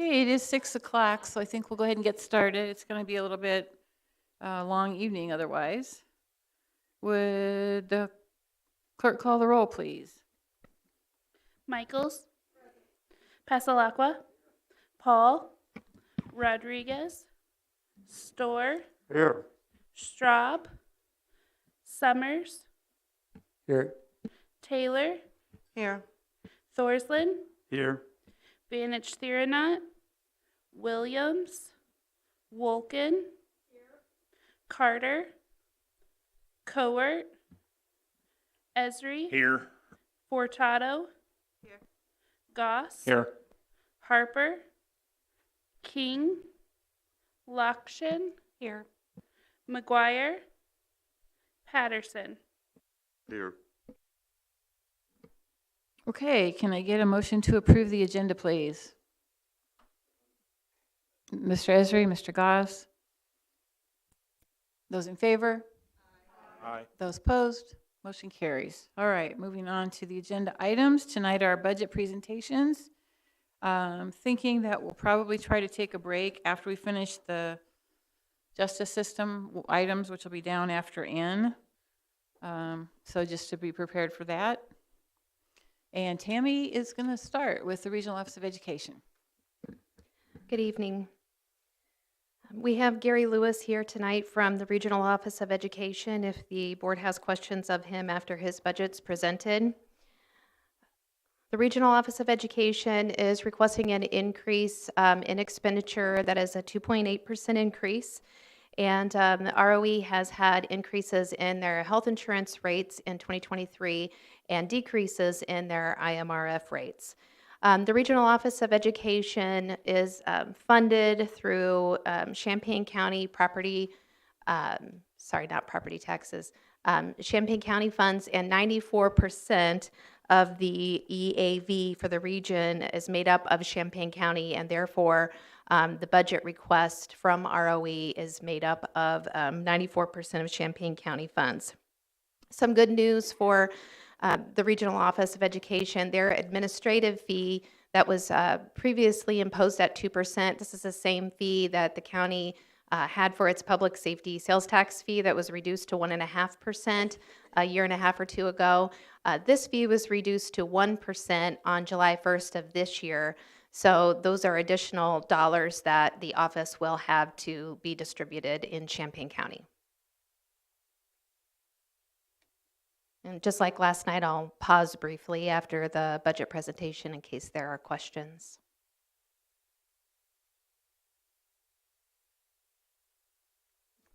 Okay, it is 6 o'clock, so I think we'll go ahead and get started. It's going to be a little bit long evening otherwise. Would the clerk call the roll, please? Michaels, Pasalacqua, Paul, Rodriguez, Storr, Here. Straub, Summers, Here. Taylor, Here. Thorsland, Here. Vanich Theronot, Williams, Wolken, Carter, Cowart, Esri, Here. Furtado, Goss, Here. Harper, King, Lokshin, Here. McGuire, Patterson. Here. Okay, can I get a motion to approve the agenda, please? Mr. Esri, Mr. Goss? Those in favor? Aye. Those opposed? Motion carries. All right, moving on to the agenda items. Tonight are budget presentations. Thinking that we'll probably try to take a break after we finish the justice system items, which will be down after N. So just to be prepared for that. And Tammy is going to start with the Regional Office of Education. Good evening. We have Gary Lewis here tonight from the Regional Office of Education if the board has questions of him after his budget's presented. The Regional Office of Education is requesting an increase in expenditure that is a 2.8% increase. And the ROE has had increases in their health insurance rates in 2023 and decreases in their IMRF rates. The Regional Office of Education is funded through Champaign County property, not property taxes, Champaign County funds, and 94% of the EAV for the region is made up of Champaign County, and therefore the budget request from ROE is made up of 94% of Champaign County funds. Some good news for the Regional Office of Education: their administrative fee that was previously imposed at 2%. This is the same fee that the county had for its public safety sales tax fee that was reduced to 1.5% a year and a half or two ago. This fee was reduced to 1% on July 1st of this year. So those are additional dollars that the office will have to be distributed in Champaign County. And just like last night, I'll pause briefly after the budget presentation in case there are questions.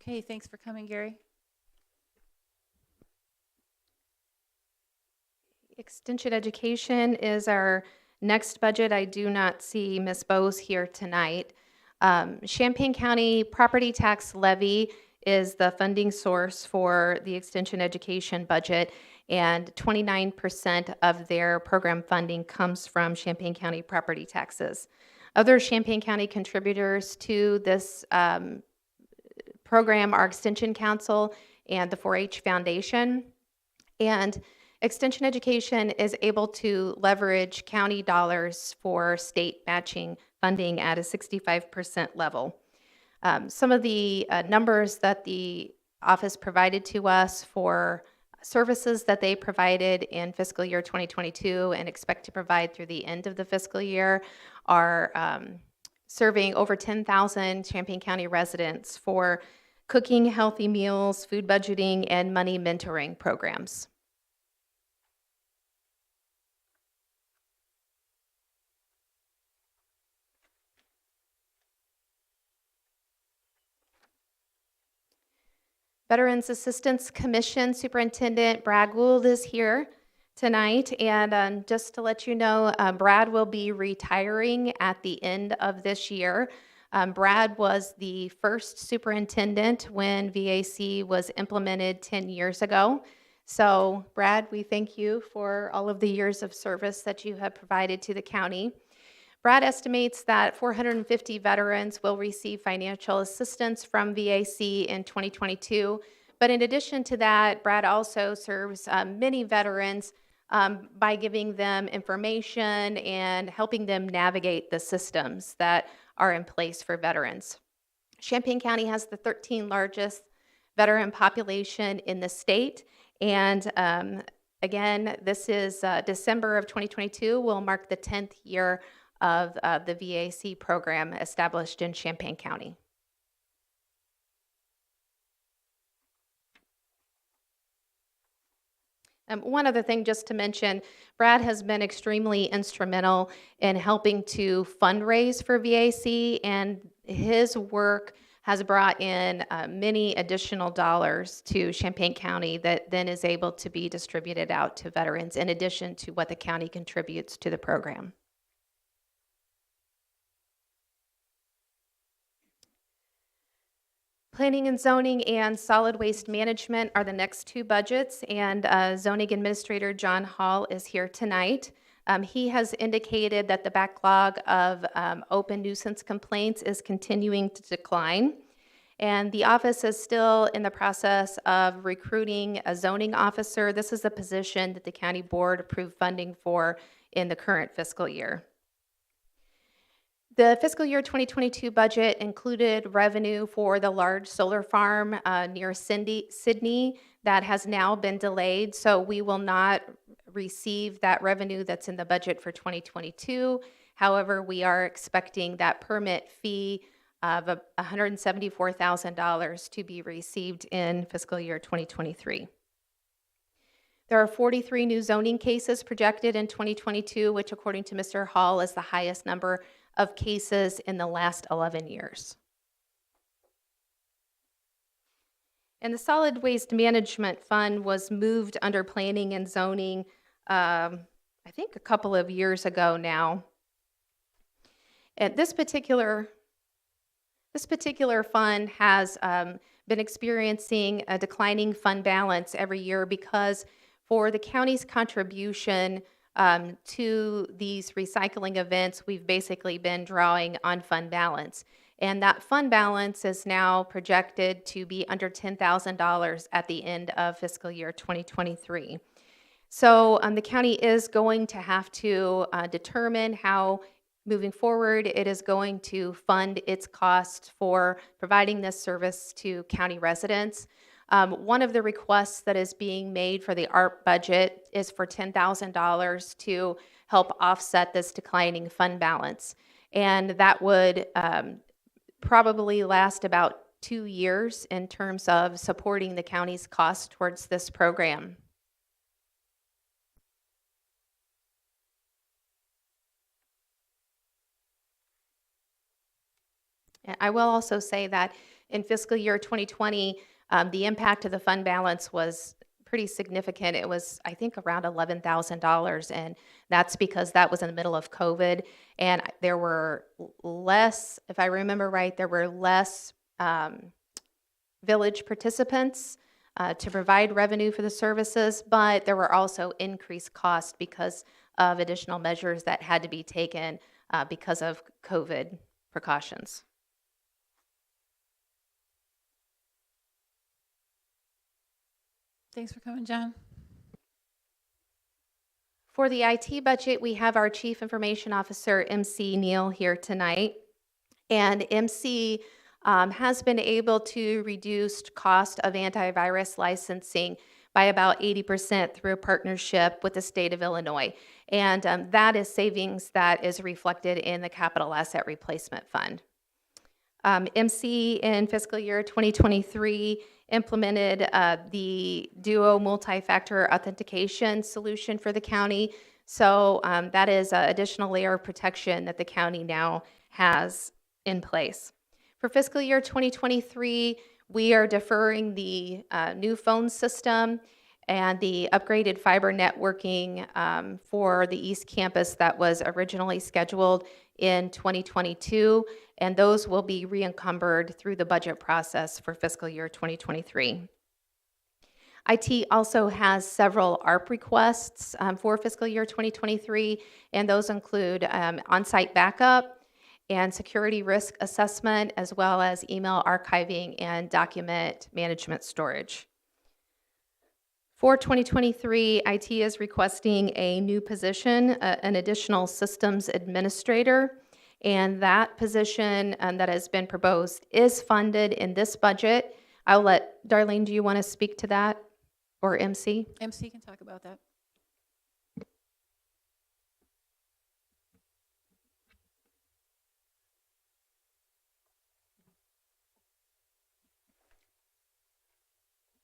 Okay, thanks for coming, Gary. Extension education is our next budget. I do not see Ms. Bose here tonight. Champaign County property tax levy is the funding source for the extension education budget, and 29% of their program funding comes from Champaign County property taxes. Other Champaign County contributors to this program are Extension Council and the 4-H Foundation. And Extension Education is able to leverage county dollars for state matching funding at a 65% level. Some of the numbers that the office provided to us for services that they provided in fiscal year 2022 and expect to provide through the end of the fiscal year are serving over 10,000 Champaign County residents for cooking healthy meals, food budgeting, and money mentoring programs. Veterans Assistance Commission Superintendent Brad Gould is here tonight, and just to let you know, Brad will be retiring at the end of this year. Brad was the first superintendent when VAC was implemented 10 years ago. So, Brad, we thank you for all of the years of service that you have provided to the county. Brad estimates that 450 veterans will receive financial assistance from VAC in 2022. But in addition to that, Brad also serves many veterans by giving them information and helping them navigate the systems that are in place for veterans. Champaign County has the 13th largest veteran population in the state, and again, this is December of 2022 will mark the 10th year of the VAC program established in Champaign County. One other thing just to mention, Brad has been extremely instrumental in helping to fundraise for VAC, and his work has brought in many additional dollars to Champaign County that then is able to be distributed out to veterans in addition to what the county contributes to the program. Planning and zoning and solid waste management are the next two budgets, and zoning administrator John Hall is here tonight. He has indicated that the backlog of open nuisance complaints is continuing to decline, and the office is still in the process of recruiting a zoning officer. This is a position that the county board approved funding for in the current fiscal year. The fiscal year 2022 budget included revenue for the large solar farm near Sydney that has now been delayed, so we will not receive that revenue that's in the budget for 2022. However, we are expecting that permit fee of $174,000 to be received in fiscal year 2023. There are 43 new zoning cases projected in 2022, which according to Mr. Hall is the highest number of cases in the last 11 years. And the Solid Waste Management Fund was moved under planning and zoning, I think a couple of years ago now. And this particular fund has been experiencing a declining fund balance every year because for the county's contribution to these recycling events, we've basically been drawing on fund balance. And that fund balance is now projected to be under $10,000 at the end of fiscal year 2023. So the county is going to have to determine how, moving forward, it is going to fund its cost for providing this service to county residents. One of the requests that is being made for the ARP budget is for $10,000 to help offset this declining fund balance. And that would probably last about 2 years in terms of supporting the county's cost towards this program. And I will also say that in fiscal year 2020, the impact of the fund balance was pretty significant. It was, I think, around $11,000, and that's because that was in the middle of COVID, and there were less, if I remember right, there were less village participants to provide revenue for the services, but there were also increased costs because of additional measures that had to be taken because of COVID precautions. Thanks for coming, John. For the IT budget, we have our Chief Information Officer, MC Neal, here tonight. And MC has been able to reduce cost of antivirus licensing by about 80% through a partnership with the state of Illinois. And that is savings that is reflected in the Capital Asset Replacement Fund. MC in fiscal year 2023 implemented the Duo multi-factor authentication solution for the county. So that is an additional layer of protection that the county now has in place. For fiscal year 2023, we are deferring the new phone system and the upgraded fiber networking for the East Campus that was originally scheduled in 2022, and those will be re-encumbered through the budget process for fiscal year 2023. IT also has several ARP requests for fiscal year 2023, and those include on-site backup and security risk assessment, as well as email archiving and document management storage. For 2023, IT is requesting a new position, an additional systems administrator, and that position that has been proposed is funded in this budget. I'll let, Darlene, do you want to speak to that, or MC? MC can talk about that.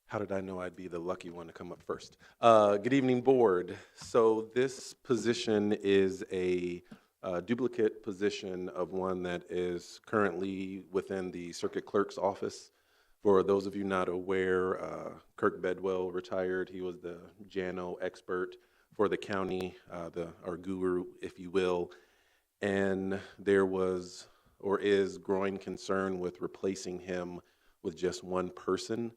How did I know I'd be the lucky one to come up first? Good evening, board. So this position is a duplicate position of one that is currently within the circuit clerk's office. For those of you not aware, Kirk Bedwell retired. He was the JANO expert for the county, our guru, if you will. And there was or is growing concern with replacing him with just one person.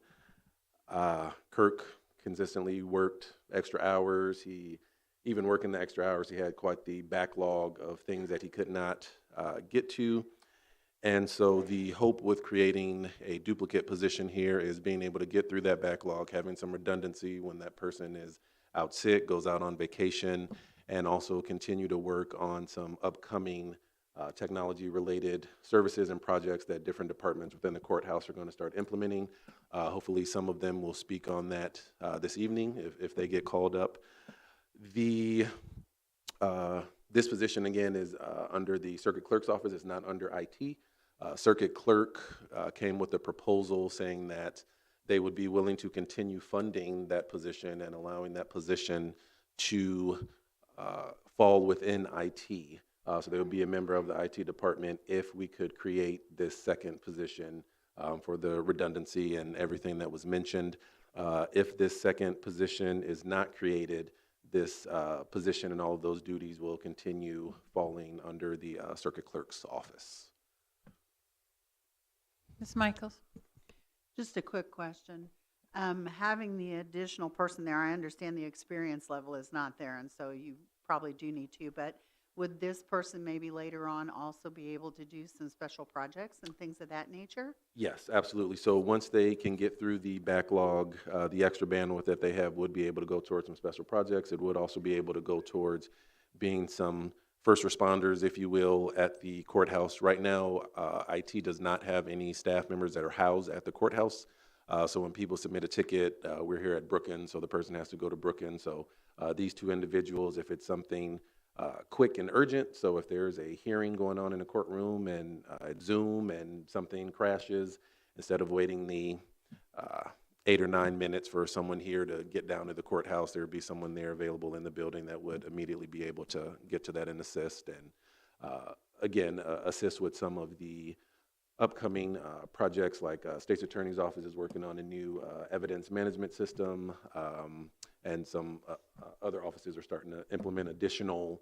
Kirk consistently worked extra hours. He, even working the extra hours, he had quite the backlog of things that he could not get to. And so the hope with creating a duplicate position here is being able to get through that backlog, having some redundancy when that person is out sick, goes out on vacation, and also continue to work on some upcoming technology-related services and projects that different departments within the courthouse are going to start implementing. Hopefully some of them will speak on that this evening if they get called up. This position, again, is under the circuit clerk's office. It's not under IT. Circuit clerk came with a proposal saying that they would be willing to continue funding that position and allowing that position to fall within IT. So they would be a member of the IT department if we could create this second position for the redundancy and everything that was mentioned. If this second position is not created, this position and all of those duties will continue falling under the circuit clerk's office. Ms. Michaels? Just a quick question. Having the additional person there, I understand the experience level is not there, and so you probably do need to, but would this person maybe later on also be able to do some special projects and things of that nature? Yes, absolutely. So once they can get through the backlog, the extra bandwidth that they have would be able to go towards some special projects. It would also be able to go towards being some first responders, if you will, at the courthouse. Right now, IT does not have any staff members that are housed at the courthouse. So when people submit a ticket, we're here at Brookings, so the person has to go to Brookings. So these two individuals, if it's something quick and urgent, so if there's a hearing going on in a courtroom and it's Zoom and something crashes, instead of waiting the 8 or 9 minutes for someone here to get down to the courthouse, there would be someone there available in the building that would immediately be able to get to that and assist, and again, assist with some of the upcoming projects, like State's Attorney's Office is working on a new evidence management system, and some other offices are starting to implement additional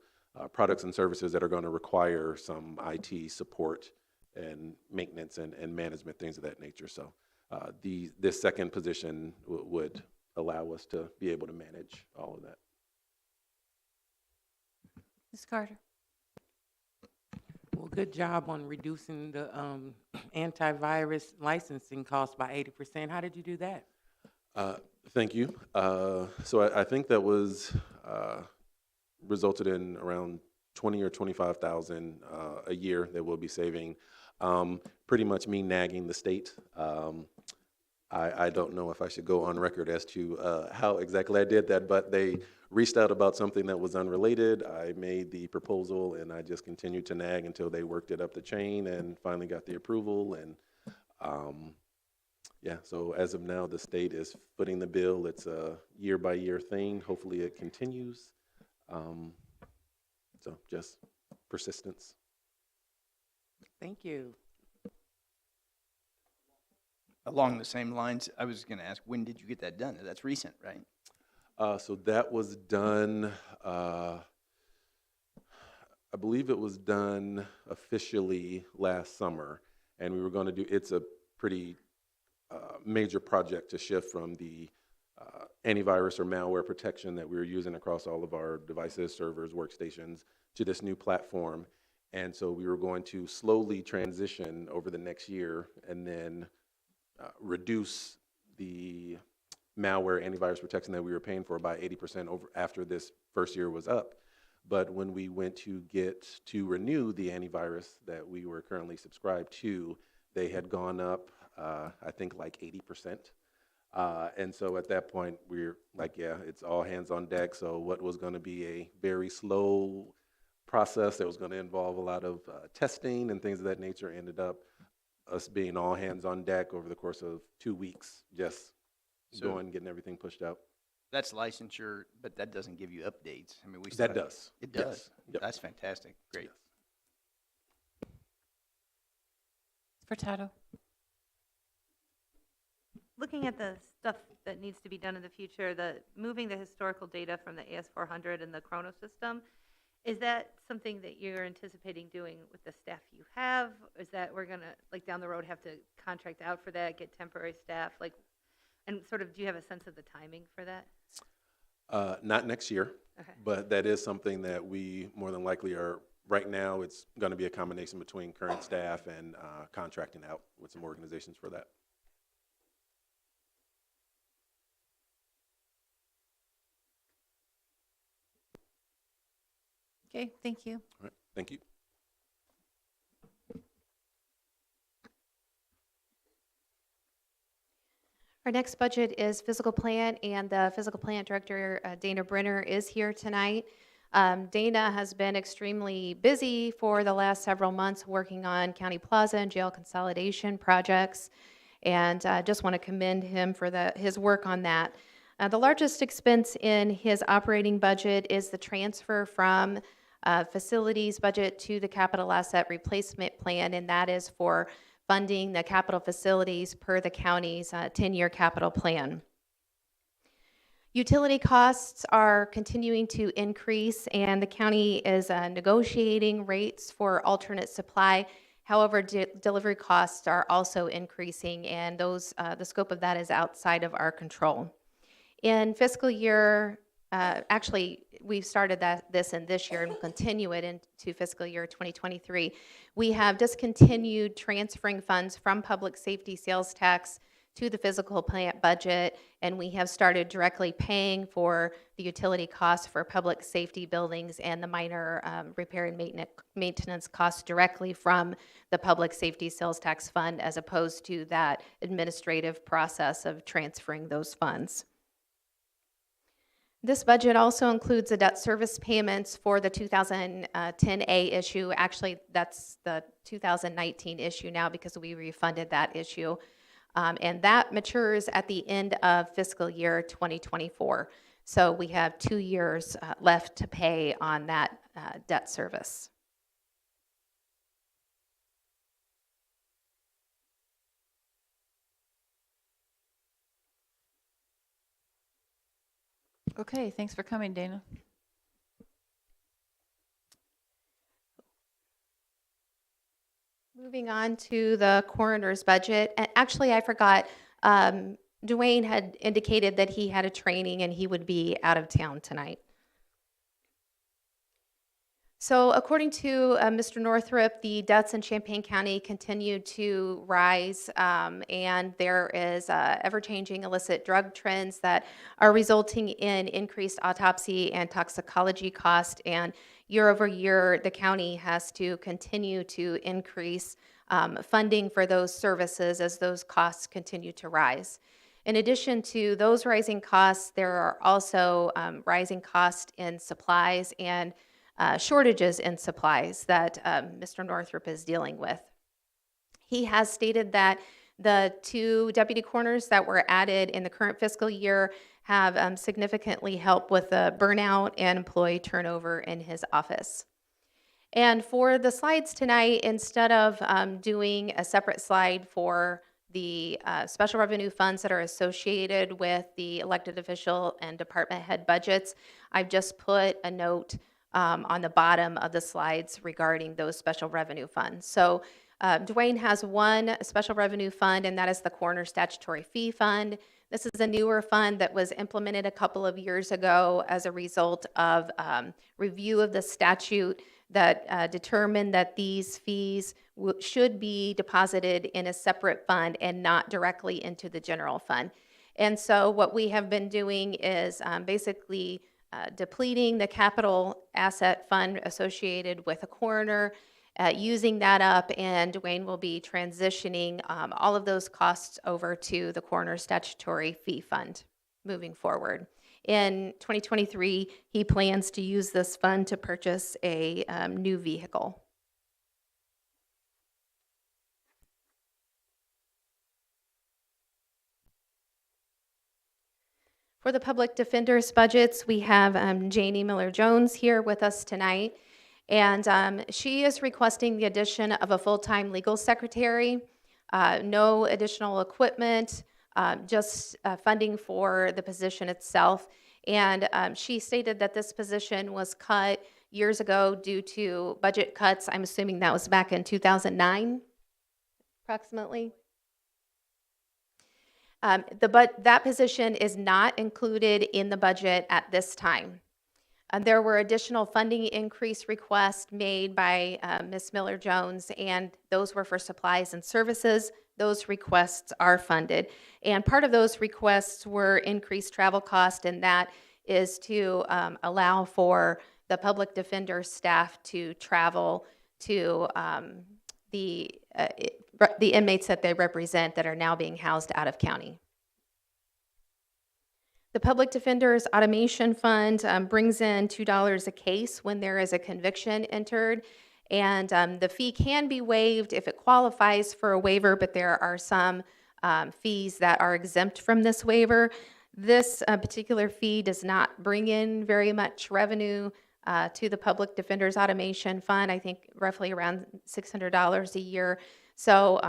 products and services that are going to require some IT support and maintenance and management, things of that nature. So this second position would allow us to be able to manage all of that. Ms. Carter? Well, good job on reducing the antivirus licensing cost by 80%. How did you do that? Thank you. So I think that was resulted in around 20 or 25,000 a year that we'll be saving. Pretty much me nagging the state. I don't know if I should go on record as to how exactly I did that, but they reached out about something that was unrelated. I made the proposal, and I just continued to nag until they worked it up the chain and finally got the approval. And yeah, so as of now, the state is footing the bill. It's a year-by-year thing. Hopefully it continues. So just persistence. Thank you. Along the same lines, I was going to ask, when did you get that done? That's recent, right? So that was done, I believe it was done officially last summer, and we were going to do, it's a pretty major project to shift from the antivirus or malware protection that we were using across all of our devices, servers, workstations, to this new platform. And so we were going to slowly transition over the next year and then reduce the malware antivirus protection that we were paying for by 80% over after this first year was up. But when we went to renew the antivirus that we were currently subscribed to, they had gone up, I think like 80%. And so at that point, we're like, yeah, it's all hands on deck. So what was going to be a very slow process that was going to involve a lot of testing and things of that nature ended up us being all hands on deck over the course of 2 weeks, just So- getting everything pushed out. That's licensure, but that doesn't give you updates. I mean, we That still- does. It Yes. does. Yep. That's fantastic. Great. Furtado. Looking at the stuff that needs to be done in the future, moving the historical data from the AS400 and the Chrono system, is that something that you're anticipating doing with the staff you have? Is that we're gonna, like, down the road have to contract out for that, get temporary staff, like, and sort of, do you have a sense of the timing for that? Not next year, Okay. but that is something that we more than likely are, right now, it's going to be a combination between current staff and contracting out with some organizations for that. Okay, thank you. All right, thank you. Our next budget is fiscal plan, and the fiscal plant director, Dana Brenner, is here tonight. Dana has been extremely busy for the last several months working on County Plaza and jail consolidation projects, and I just want to commend him for his work on that. The largest expense in his operating budget is the transfer from facilities budget to the capital asset replacement plan, and that is for funding the capital facilities per the county's 10-year capital plan. Utility costs are continuing to increase, and the county is negotiating rates for alternate supply. However, delivery costs are also increasing, and the scope of that is outside of our control. In fiscal year, actually, we've started this in this year and will continue it into fiscal year 2023. We have discontinued transferring funds from public safety sales tax to the fiscal plant budget, and we have started directly paying for the utility costs for public safety buildings and the minor repair and maintenance costs directly from the public safety sales tax fund, as opposed to that administrative process of transferring those funds. This budget also includes the debt service payments for the 2010A issue. Actually, that's the 2019 issue now because we refunded that issue. And that matures at the end of fiscal year 2024. So we have 2 years left to pay on that debt service. Okay, thanks for coming, Dana. Moving on to the coroner's budget. And actually, I forgot, Dwayne had indicated that he had a training and he would be out of town tonight. So according to Mr. Northrup, the deaths in Champaign County continue to rise, and there is ever-changing illicit drug trends that are resulting in increased autopsy and toxicology cost, and year over year, the county has to continue to increase funding for those services as those costs continue to rise. In addition to those rising costs, there are also rising costs in supplies and shortages in supplies that Mr. Northrup is dealing with. He has stated that the 2 deputy coroners that were added in the current fiscal year have significantly helped with the burnout and employee turnover in his office. And for the slides tonight, instead of doing a separate slide for the special revenue funds that are associated with the elected official and department head budgets, I've just put a note on the bottom of the slides regarding those special revenue funds. So Dwayne has one special revenue fund, and that is the Coroner Statutory Fee Fund. This is a newer fund that was implemented a couple of years ago as a result of review of the statute that determined that these fees should be deposited in a separate fund and not directly into the general fund. And so what we have been doing is basically depleting the capital asset fund associated with a coroner, using that up, and Dwayne will be transitioning all of those costs over to the coroner statutory fee fund moving forward. In 2023, he plans to use this fund to purchase a new vehicle. For the public defender's budgets, we have Janie Miller-Jones here with us tonight, and she is requesting the addition of a full-time legal secretary, no additional equipment, just funding for the position itself. And she stated that this position was cut years ago due to budget cuts. I'm assuming that was back in 2009, approximately. That position is not included in the budget at this time. There were additional funding increase requests made by Ms. Miller-Jones, and those were for supplies and services. Those requests are funded. And part of those requests were increased travel cost, and that is to allow for the public defender staff to travel to the inmates that they represent that are now being housed out of county. The Public Defender's Automation Fund brings in $2 a case when there is a conviction entered, and the fee can be waived if it qualifies for a waiver, but there are some fees that are exempt from this waiver. This particular fee does not bring in very much revenue to the Public Defender's Automation Fund, I think roughly around $600 a year. So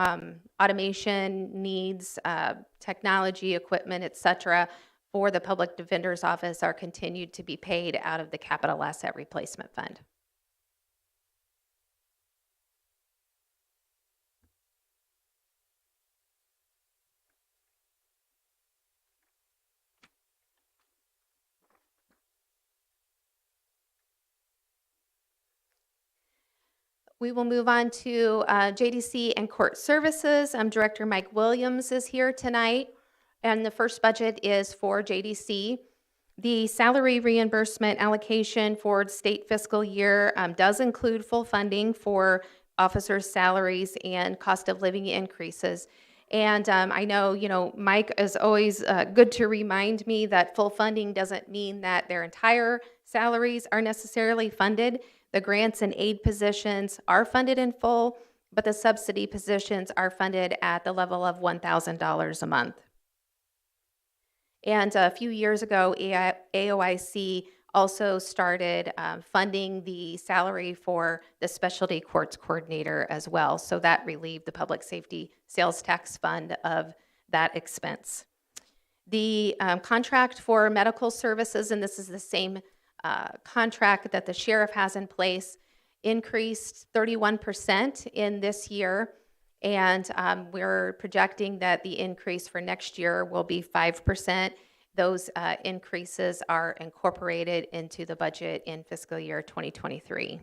automation needs, technology, equipment, et cetera, for the Public Defender's Office are continued to be paid out of the Capital Asset Replacement Fund. We will move on to Jdc and Court Services. Director Mike Williams is here tonight, and the first budget is for JDC. The salary reimbursement allocation for state fiscal year does include full funding for officers' salaries and cost of living increases. And I know, Mike is always good to remind me that full funding doesn't mean that their entire salaries are necessarily funded. The grants and aid positions are funded in full, but the subsidy positions are funded at the level of $1,000 a month. And a few years ago, AOIC also started funding the salary for the specialty courts coordinator as well. So that relieved the public safety sales tax fund of that expense. The contract for medical services, and this is the same contract that the sheriff has in place, increased 31% in this year, and we're projecting that the increase for next year will be 5%. Those increases are incorporated into the budget in fiscal year 2023.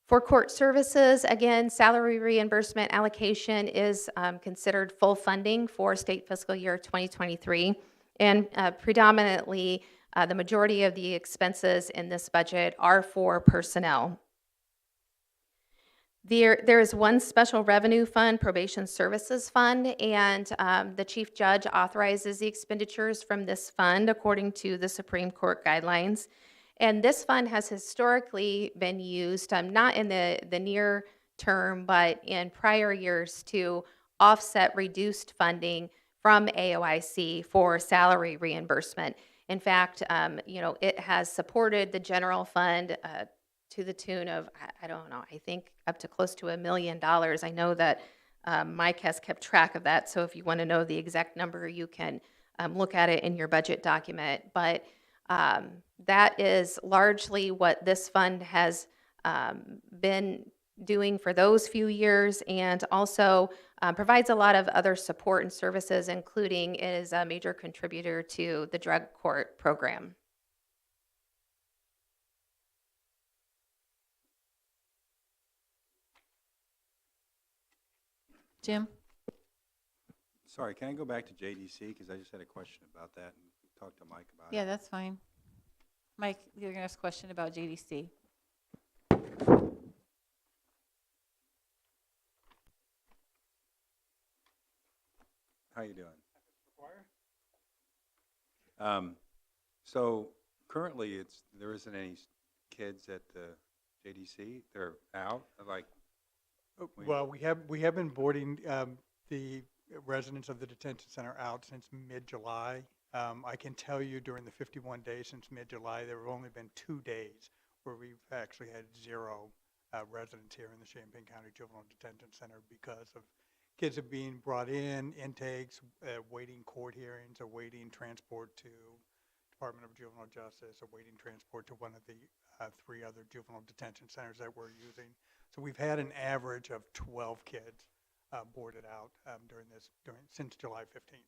For court services, again, salary reimbursement allocation is considered full funding for state fiscal year 2023. And predominantly, the majority of the expenses in this budget are for personnel. There is one special revenue fund, probation services fund, and the chief judge authorizes the expenditures from this fund according to the Supreme Court guidelines. And this fund has historically been used, not in the near term, but in prior years to offset reduced funding from AOIC for salary reimbursement. In fact, it has supported the general fund to the tune of, I don't know, I think up to close to $1 million. I know that Mike has kept track of that, so if you want to know the exact number, you can look at it in your budget document. But that is largely what this fund has been doing for those few years, and also provides a lot of other support and services, including is a major contributor to the drug court program. Jim? Sorry, can I go back to JDC? Because I just had a question about that and talk to Mike about Yeah, it. that's fine. Mike, you're going to ask a question about JDC. How you doing? So currently, there isn't any kids at the JDC. They're out. Like, Well, we have been boarding the residents of the detention center out since mid-July. I can tell you during the 51 days since mid-July, there have only been 2 days where we've actually had 0 residents here in the Champaign County Juvenile Detention Center because of kids are being brought in, intakes, waiting court hearings, awaiting transport to Department of Juvenile Justice, awaiting transport to one of the 3 other juvenile detention centers that we're using. So we've had an average of 12 kids boarded out since July 15th.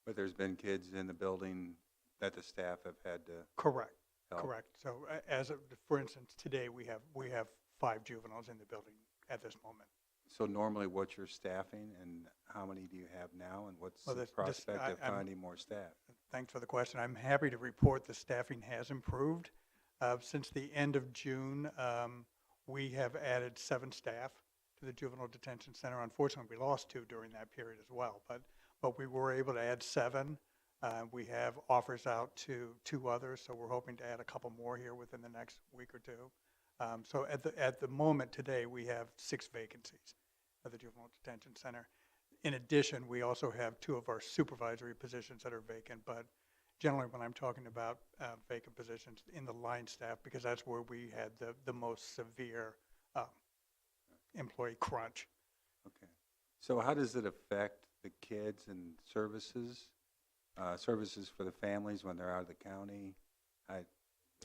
but there's been kids in the building that the staff have had to Correct. help. Correct. So as of, for instance, today we have 5 juveniles in the building at this moment. So normally, what's your staffing, and how many do you have now, and what's Well, the this- prospect of I'm- finding more staff? Thanks for the question. I'm happy to report the staffing has improved. Since the end of June, we have added 7 staff to the Juvenile Detention Center. Unfortunately, we lost 2 during that period as well, but we were able to add 7. We have offers out to 2 others, so we're hoping to add a couple more here within the next week or 2. So at the moment today, we have 6 vacancies at the Juvenile Detention Center. In addition, we also have 2 of our supervisory positions that are vacant, but generally when I'm talking about vacant positions in the line staff, because that's where we had the most severe employee crunch. Okay. So how does it affect the kids and services, services for the families when they're out of the county?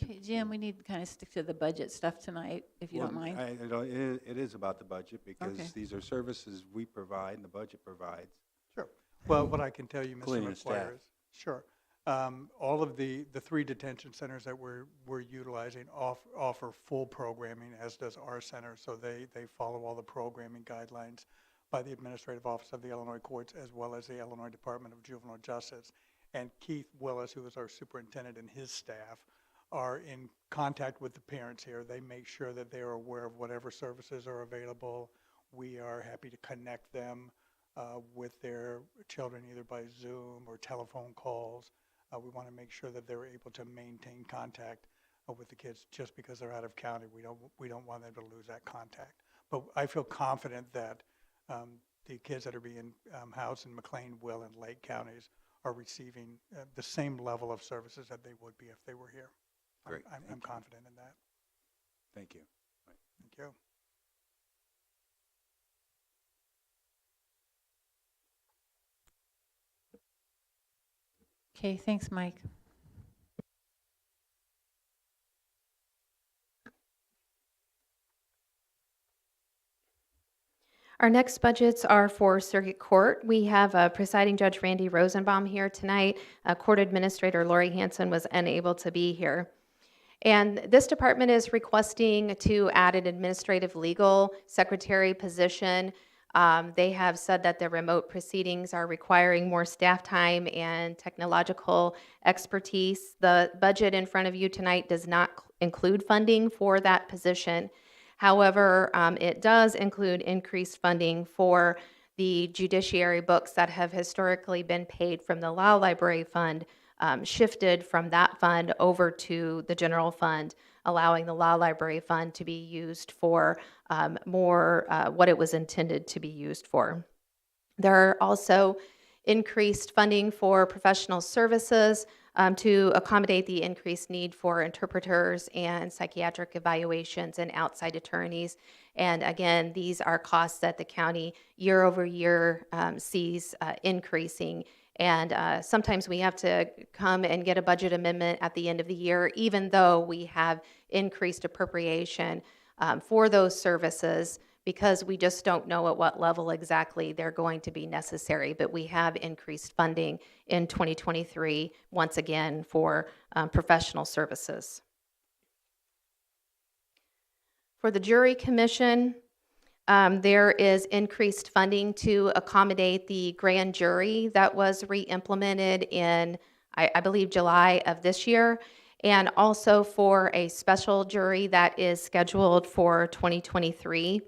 Okay, Jim, we need to kind of stick to the budget stuff tonight, if you don't mind. It is about the budget, because Okay. these are services we provide and the budget provides. Sure. Well, what I can tell you, Mr. Including the staff. McGuire, is, sure. All of the 3 detention centers that we're utilizing offer full programming, as does our center, so they follow all the programming guidelines by the Administrative Office of the Illinois Courts, as well as the Illinois Department of Juvenile Justice. And Keith Willis, who is our superintendent, and his staff are in contact with the parents here. They make sure that they are aware of whatever services are available. We are happy to connect them with their children, either by Zoom or telephone calls. We want to make sure that they're able to maintain contact with the kids just because they're out of county. We don't want them to lose that contact. But I feel confident that the kids that are being housed in McLean, Will, and Lake counties are receiving the same level of services that they would be if they were here. Great. I'm Thank you. confident in that. Thank you. Thank you. Okay, thanks, Mike. Our next budgets are for Circuit Court. We have Presiding Judge Randy Rosenbaum here tonight. Court Administrator Lori Hanson was unable to be here. And this department is requesting to add an administrative legal secretary position. They have said that the remote proceedings are requiring more staff time and technological expertise. The budget in front of you tonight does not include funding for that position. However, it does include increased funding for the judiciary books that have historically been paid from the Law Library Fund, shifted from that fund over to the general fund, allowing the Law Library Fund to be used for more what it was intended to be used for. There are also increased funding for professional services to accommodate the increased need for interpreters and psychiatric evaluations and outside attorneys. And again, these are costs that the county year over year sees increasing. And sometimes we have to come and get a budget amendment at the end of the year, even though we have increased appropriation for those services, because we just don't know at what level exactly they're going to be necessary. But we have increased funding in 2023, once again, for professional services. For the jury commission, There is increased funding to accommodate the grand jury that was re-implemented in, I believe, July of this year, and also for a special jury that is scheduled for 2023.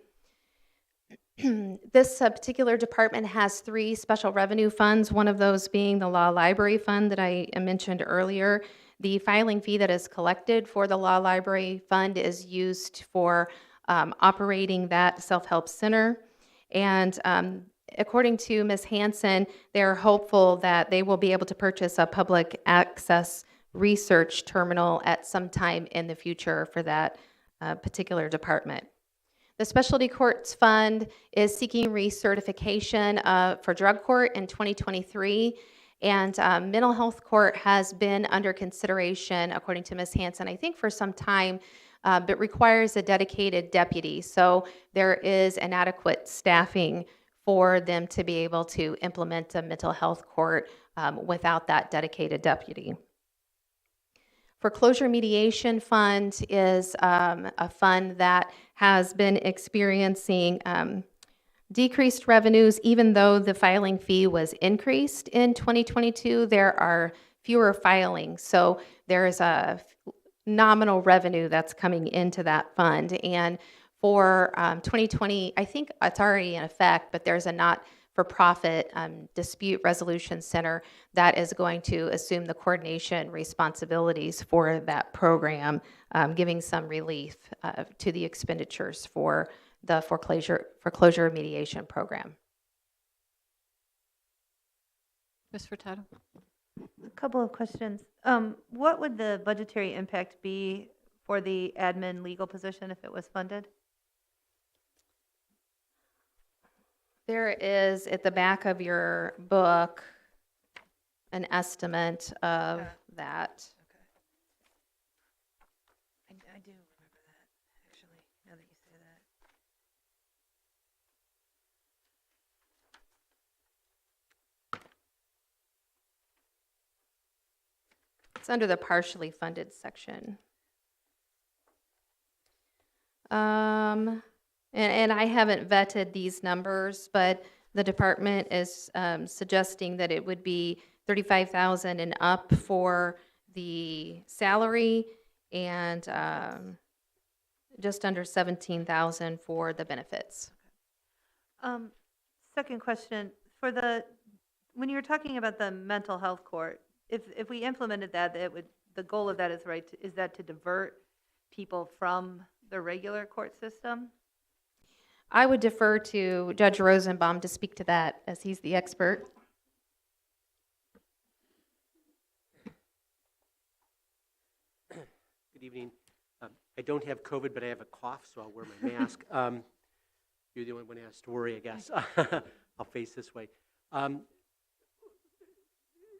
This particular department has 3 special revenue funds, one of those being the Law Library Fund that I mentioned earlier. The filing fee that is collected for the Law Library Fund is used for operating that self-help center. And according to Ms. Hanson, they're hopeful that they will be able to purchase a public access research terminal at some time in the future for that particular department. The Specialty Courts Fund is seeking recertification for drug court in 2023, and mental health court has been under consideration, according to Ms. Hanson, I think for some time, but requires a dedicated deputy. So there is inadequate staffing for them to be able to implement a mental health court without that dedicated deputy. Foreclosure Mediation Fund is a fund that has been experiencing decreased revenues, even though the filing fee was increased in 2022. There are fewer filings, so there is a nominal revenue that's coming into that fund. And for 2020, I think it's already in effect, but there's a not-for-profit dispute resolution center that is going to assume the coordination responsibilities for that program, giving some relief to the expenditures for the foreclosure mediation program. Ms. Furtado? A couple of questions. What would the budgetary impact be for the admin legal position if it was funded? There is, at the back of your book, an estimate of that. I do remember that, actually, now that you say that. It's under the partially funded section. And I haven't vetted these numbers, but the department is suggesting that it would be $35,000 and up for the salary and just under $17,000 for the benefits. Second question, for when you were talking about the mental health court, if we implemented that, the goal of that is that to divert people from the regular court system? I would defer to Judge Rosenbaum to speak to that, as he's the expert. Good evening. I don't have COVID, but I have a cough, so I'll wear my mask. You're the only one who has to worry, I guess. I'll face this way.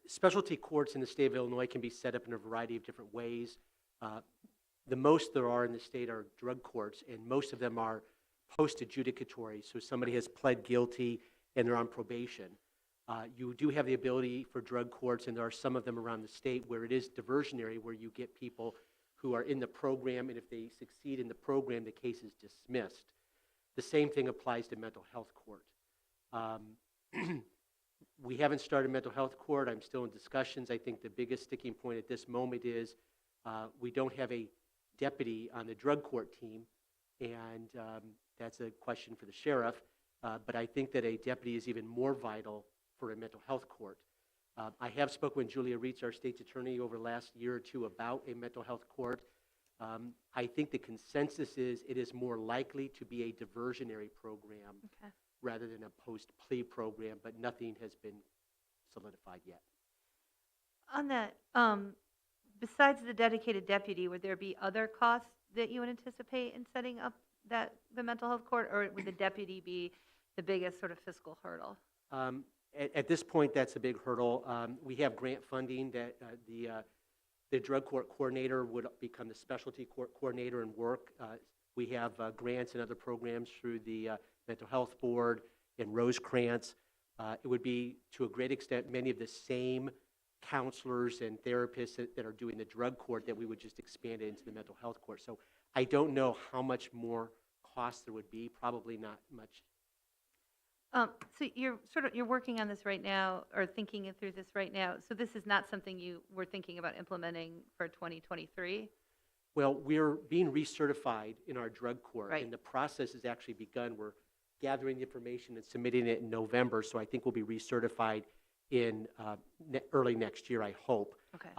Specialty courts in the state of Illinois can be set up in a variety of different ways. The most there are in the state are drug courts, and most of them are post-adjudicatory, so somebody has pled guilty and they're on probation. You do have the ability for drug courts, and there are some of them around the state where it is diversionary, where you get people who are in the program, and if they succeed in the program, the case is dismissed. The same thing applies to mental health court. We haven't started mental health court. I'm still in discussions. I think the biggest sticking point at this moment is we don't have a deputy on the drug court team, and that's a question for the sheriff. But I think that a deputy is even more vital for a mental health court. I have spoken with Julia Reitz, our state's attorney, over the last year or two about a mental health court. I think the consensus is it is more likely to be a diversionary program rather than a post-plea program, but nothing has been solidified yet. On that, besides the dedicated deputy, would there be other costs that you would anticipate in setting up the mental health court, or would the deputy be the biggest sort of fiscal hurdle? At this point, that's a big hurdle. We have grant funding that the drug court coordinator would become the specialty court coordinator and work. We have grants and other programs through the Mental Health Board and Rosecrans. It would be, to a great extent, many of the same counselors and therapists that are doing the drug court that we would just expand it into the mental health court. So I don't know how much more cost there would be, probably not much. So you're working on this right now, or thinking it through this right now. So this is not something you were thinking about implementing for 2023? Well, we're being recertified in our drug court, Right. and the process has actually begun. We're gathering the information and submitting it in November, so I think we'll be recertified in early next year, I hope. Okay.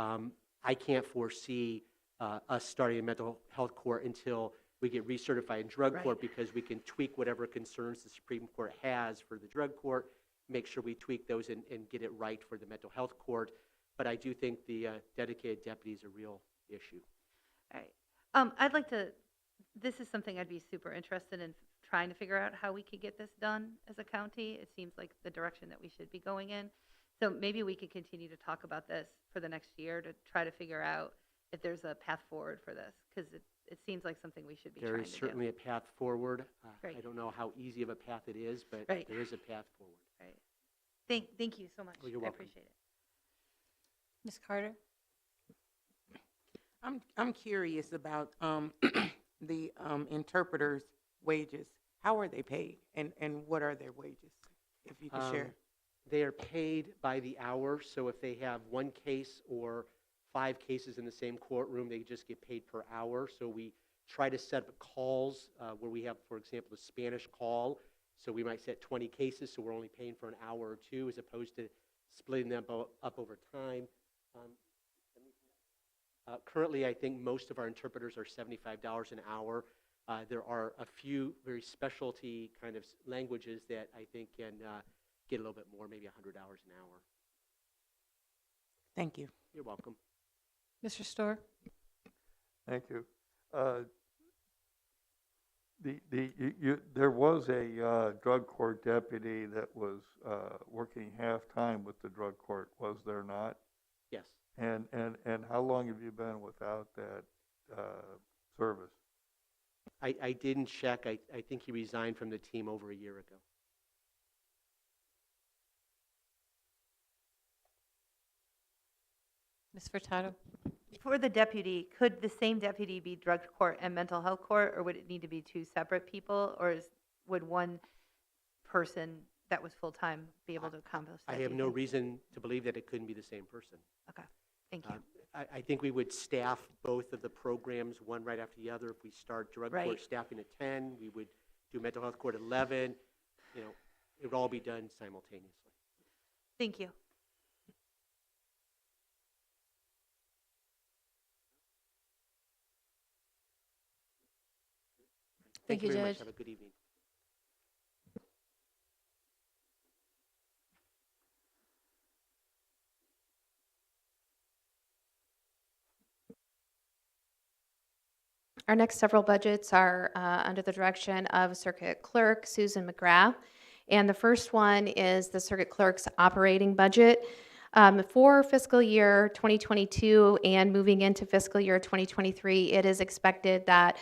I can't foresee us starting a mental health court until we get recertified in drug Right. court, because we can tweak whatever concerns the Supreme Court has for the drug court, make sure we tweak those and get it right for the mental health court. But I do think the dedicated deputy is a real issue. All right. I'd like to, this is something I'd be super interested in trying to figure out how we could get this done as a county. It seems like the direction that we should be going in. So maybe we could continue to talk about this for the next year to try to figure out if there's a path forward for this, because it seems like something we should be There trying is to do. certainly a path forward. I Great. don't know how easy of a path it is, but Right. there is a path forward. Right. Thank you so much. Oh, you're I welcome. appreciate it. Ms. Carter? I'm curious about the interpreters' wages. How are they paid, and what are their wages, if you could share? They are paid by the hour, so if they have one case or 5 cases in the same courtroom, they just get paid per hour. So we try to set up calls where we have, for example, the Spanish call. So we might set 20 cases, so we're only paying for an hour or 2, as opposed to splitting them up over time. Currently, I think most of our interpreters are $75 an hour. There are a few very specialty kind of languages that I think can get a little bit more, maybe $100 an hour. Thank you. You're welcome. Mr. Storr? Thank you. There was a drug court deputy that was working half-time with the drug court, was there not? Yes. And how long have you been without that service? I didn't check. I think he resigned from the team over a year ago. Ms. Furtado? For the deputy, could the same deputy be drug court and mental health court, or would it need to be 2 separate people, or would one person that was full-time be able to accomplish that? I do have you no think? reason to believe that it couldn't be the same person. Okay, thank you. I think we would staff both of the programs, one right after the other. If we start drug court Right. staffing at 10, we would do mental health court at 11. You know, it would all be done simultaneously. Thank you. Thank you, very much. Judge. Have a good evening. Our next several budgets are under the direction of Circuit Clerk Susan McGrath. And the first one is the Circuit Clerk's operating budget. For fiscal year 2022 and moving into fiscal year 2023, it is expected that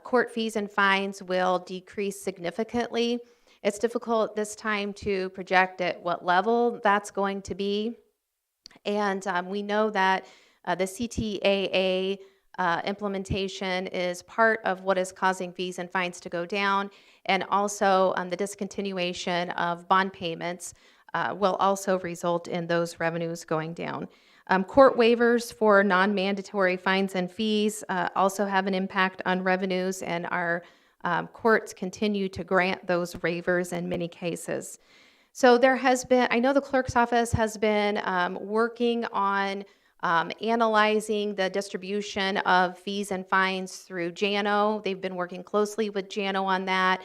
court fees and fines will decrease significantly. It's difficult this time to project at what level that's going to be. And we know that the CTAA implementation is part of what is causing fees and fines to go down, and also the discontinuation of bond payments will also result in those revenues going down. Court waivers for non-mandatory fines and fees also have an impact on revenues, and our courts continue to grant those waivers in many cases. So there has been, I know the clerk's office has been working on analyzing the distribution of fees and fines through JANO. They've been working closely with JANO on that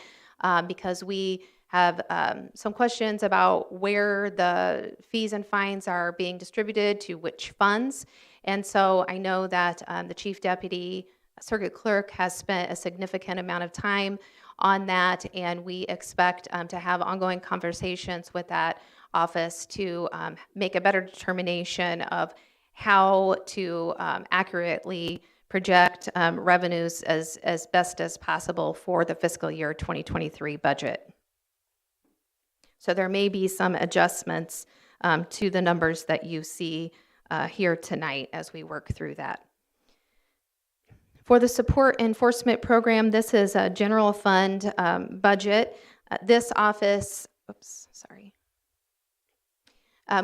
because we have some questions about where the fees and fines are being distributed to which funds. And so I know that the Chief Deputy Circuit Clerk has spent a significant amount of time on that, and we expect to have ongoing conversations with that office to make a better determination of how to accurately project revenues as best as possible for the fiscal year 2023 budget. So there may be some adjustments to the numbers that you see here tonight as we work through that. For the support enforcement program, this is a general fund budget. This office,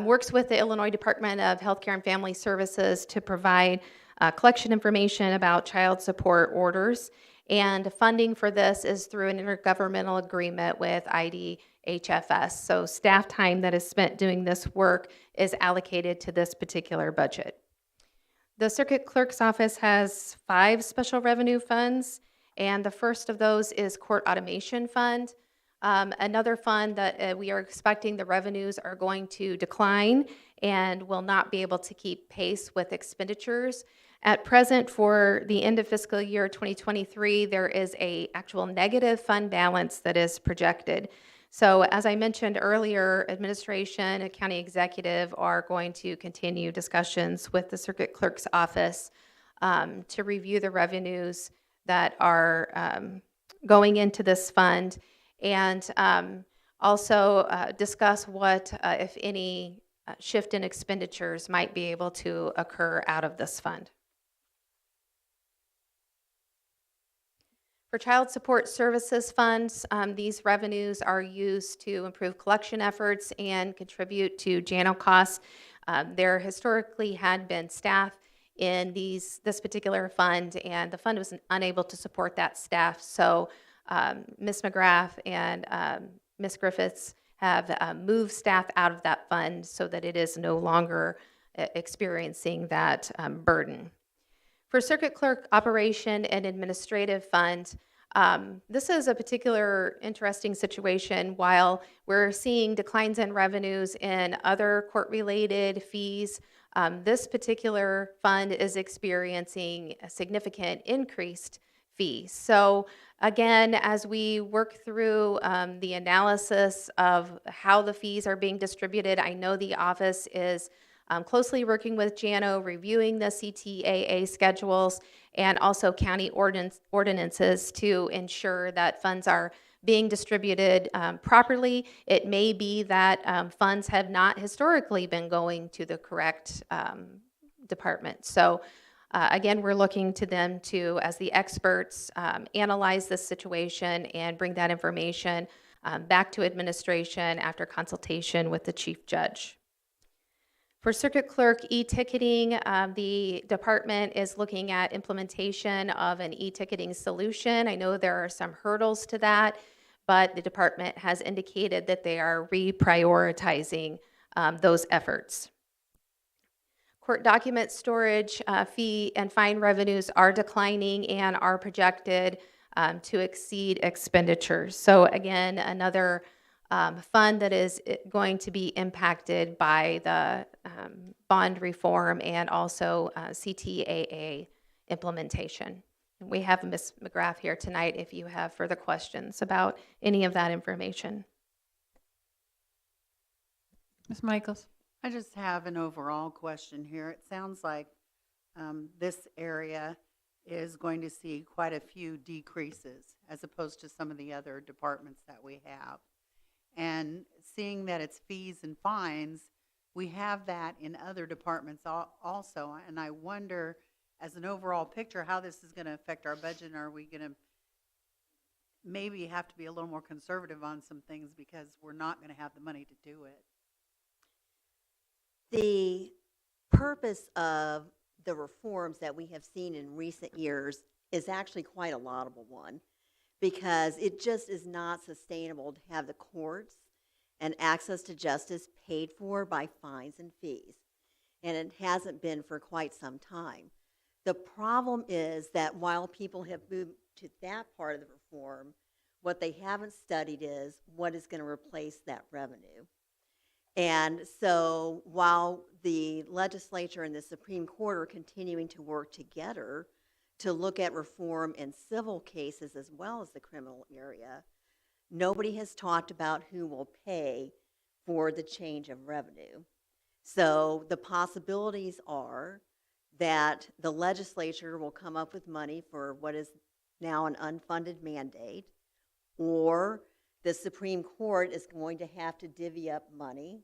works with the Illinois Department of Healthcare and Family Services to provide collection information about child support orders. And funding for this is through an intergovernmental agreement with IDHFS. So staff time that is spent doing this work is allocated to this particular budget. The Circuit Clerk's Office has 5 special revenue funds, and the first of those is Court Automation Fund. Another fund that we are expecting the revenues are going to decline and will not be able to keep pace with expenditures. At present, for the end of fiscal year 2023, there is a actual negative fund balance that is projected. So as I mentioned earlier, administration and county executive are going to continue discussions with the Circuit Clerk's Office to review the revenues that are going into this fund, and also discuss what, if any, shift in expenditures might be able to occur out of this fund. For Child Support Services funds, these revenues are used to improve collection efforts and contribute to JANO costs. There historically had been staff in this particular fund, and the fund was unable to support that staff. So Ms. McGrath and Ms. Griffiths have moved staff out of that fund so that it is no longer experiencing that burden. For Circuit Clerk Operation and Administrative Fund, this is a particular interesting situation. While we're seeing declines in revenues in other court-related fees, this particular fund is experiencing a significant increased fee. So again, as we work through the analysis of how the fees are being distributed, I know the office is closely working with JANO, reviewing the CTAA schedules and also county ordinances to ensure that funds are being distributed properly. It may be that funds have not historically been going to the correct department. So again, we're looking to them to, as the experts, analyze this situation and bring that information back to administration after consultation with the chief judge. For Circuit Clerk e-ticketing, the department is looking at implementation of an e-ticketing solution. I know there are some hurdles to that, but the department has indicated that they are reprioritizing those efforts. Court document storage fee and fine revenues are declining and are projected to exceed expenditures. So again, another fund that is going to be impacted by the bond reform and also CTAA implementation. We have Ms. McGrath here tonight if you have further questions about any of that information. Ms. Michaels? I just have an overall question here. It sounds like this area is going to see quite a few decreases as opposed to some of the other departments that we have. And seeing that it's fees and fines, we have that in other departments also. And I wonder, as an overall picture, how this is going to affect our budget. And are we going to maybe have to be a little more conservative on some things because we're not going to have the money to do it? The purpose of the reforms that we have seen in recent years is actually quite a laudable one, because it just is not sustainable to have the courts and access to justice paid for by fines and fees. And it hasn't been for quite some time. The problem is that while people have moved to that part of the reform, what they haven't studied is what is going to replace that revenue. And so while the legislature and the Supreme Court are continuing to work together to look at reform in civil cases as well as the criminal area, nobody has talked about who will pay for the change of revenue. So the possibilities are that the legislature will come up with money for what is now an unfunded mandate, or the Supreme Court is going to have to divvy up money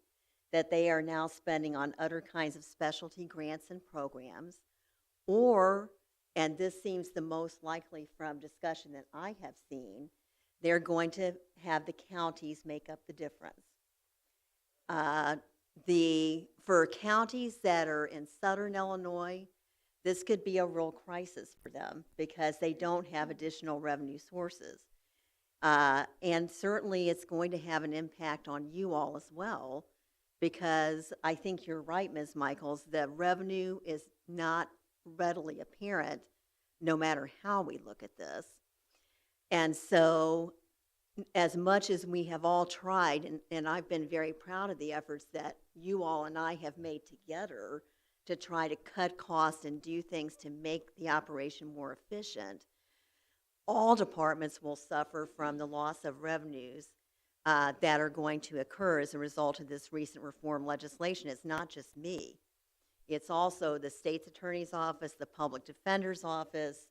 that they are now spending on other kinds of specialty grants and programs, or and this seems the most likely from discussion that I have seen, they're going to have the counties make up the difference. For counties that are in southern Illinois, this could be a real crisis for them because they don't have additional revenue sources. And certainly it's going to have an impact on you all as well, because I think you're right, Ms. Michaels, the revenue is not readily apparent no matter how we look at this. And so as much as we have all tried, and I've been very proud of the efforts that you all and I have made together to try to cut costs and do things to make the operation more efficient, all departments will suffer from the loss of revenues that are going to occur as a result of this recent reform legislation. It's not just me. It's also the state's attorney's office, the public defender's office,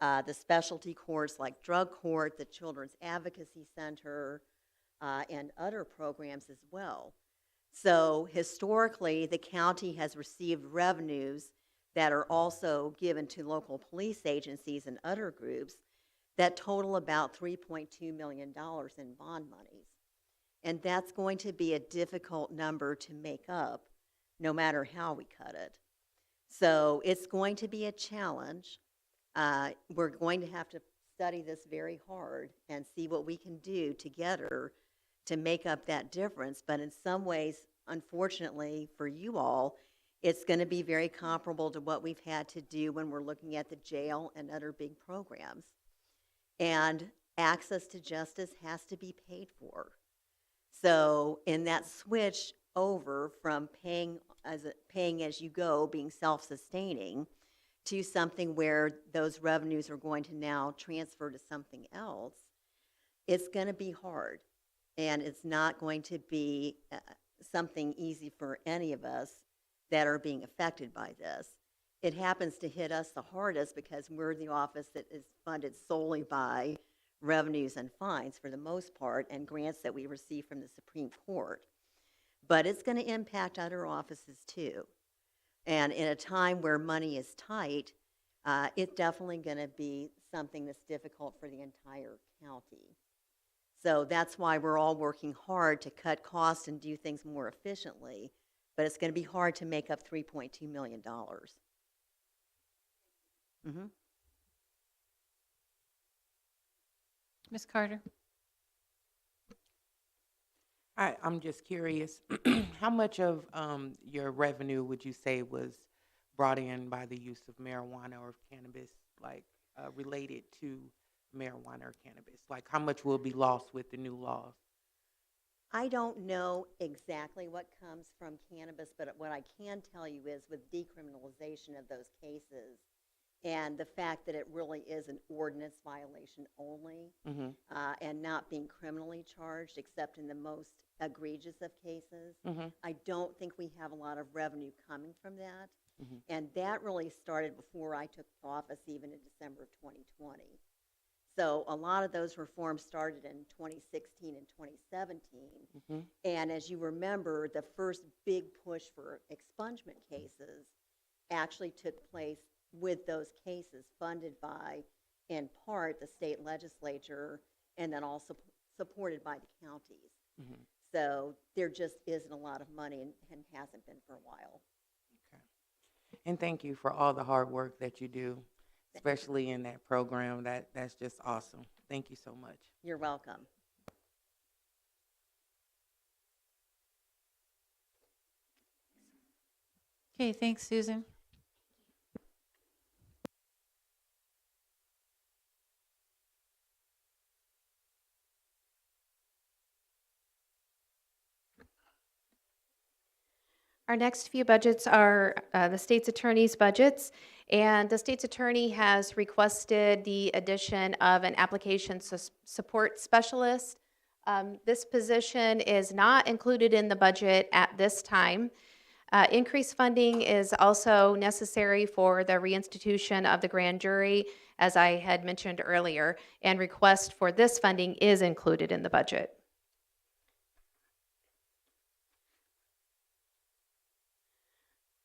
the specialty courts like drug court, the Children's Advocacy Center, and other programs as well. So historically, the county has received revenues that are also given to local police agencies and other groups that total about $3.2 million in bond monies. And that's going to be a difficult number to make up no matter how we cut it. So it's going to be a challenge. We're going to have to study this very hard and see what we can do together to make up that difference. But in some ways, unfortunately for you all, it's going to be very comparable to what we've had to do when we're looking at the jail and other big programs. And access to justice has to be paid for. So in that switch over from paying as you go, being self-sustaining, to something where those revenues are going to now transfer to something else, it's going to be hard. And it's not going to be something easy for any of us that are being affected by this. It happens to hit us the hardest because we're the office that is funded solely by revenues and fines for the most part, and grants that we receive from the Supreme Court. But it's going to impact other offices too. And in a time where money is tight, it's definitely going to be something that's difficult for the entire county. So that's why we're all working hard to cut costs and do things more efficiently, but it's going to be hard to make up $3.2 million. Mm-hmm. Ms. Carter? I'm just curious, how much of your revenue would you say was brought in by the use of marijuana or cannabis, like related to marijuana or cannabis? Like how much will be lost with the new laws? I don't know exactly what comes from cannabis, but what I can tell you is with decriminalization of those cases and the fact that it really is an ordinance violation only, and not being criminally charged except in the most egregious of cases, I don't think we have a lot of revenue coming from that. And that really started before I took office, even in December of 2020. So a lot of those reforms started in 2016 and 2017. And as you remember, the first big push for expungement cases actually took place with those cases funded by, in part, the state legislature, and then also supported by the counties. So there just isn't a lot of money and hasn't been for a while. Okay. And thank you for all the hard work that you do, especially in that program. That's just awesome. Thank you so much. You're welcome. Okay, thanks, Susan. Our next few budgets are the state's attorney's budgets, and the state's attorney has requested the addition of an application support specialist. This position is not included in the budget at this time. Increased funding is also necessary for the reinstitution of the grand jury, as I had mentioned earlier, and request for this funding is included in the budget.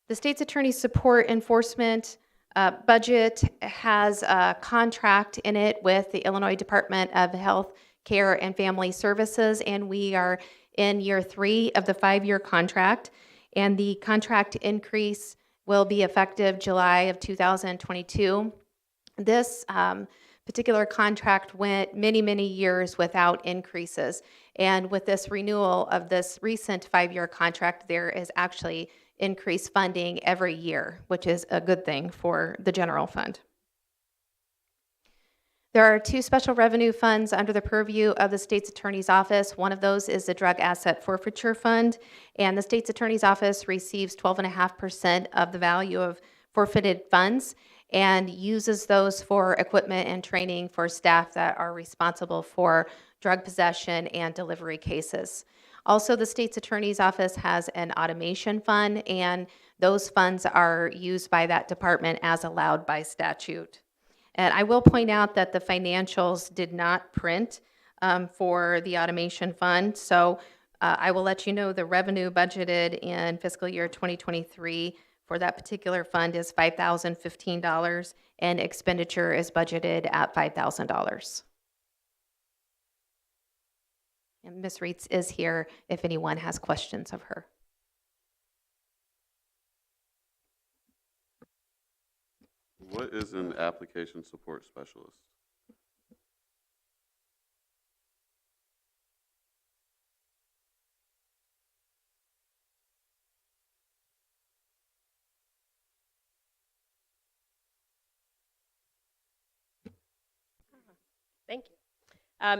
The state's attorney support enforcement Budget has a contract in it with the Illinois Department of Health Care and Family Services, and we are in year 3 of the 5-year contract. And the contract increase will be effective July of 2022. This particular contract went many, many years without increases. And with this renewal of this recent 5-year contract, there is actually increased funding every year, which is a good thing for the general fund. There are 2 special revenue funds under the purview of the State's Attorney's Office. One of those is the Drug Asset Forfeiture Fund, and the State's Attorney's Office receives 12.5% of the value of forfeited funds and uses those for equipment and training for staff that are responsible for drug possession and delivery cases. Also, the State's Attorney's Office has an automation fund, and those funds are used by that department as allowed by statute. And I will point out that the financials did not print for the automation fund, so I will let you know the revenue budgeted in fiscal year 2023 for that particular fund is $5,015, and expenditure is budgeted at $5,000. And Ms. Reitz is here if anyone has questions of her. What is an application support specialist? Thank you.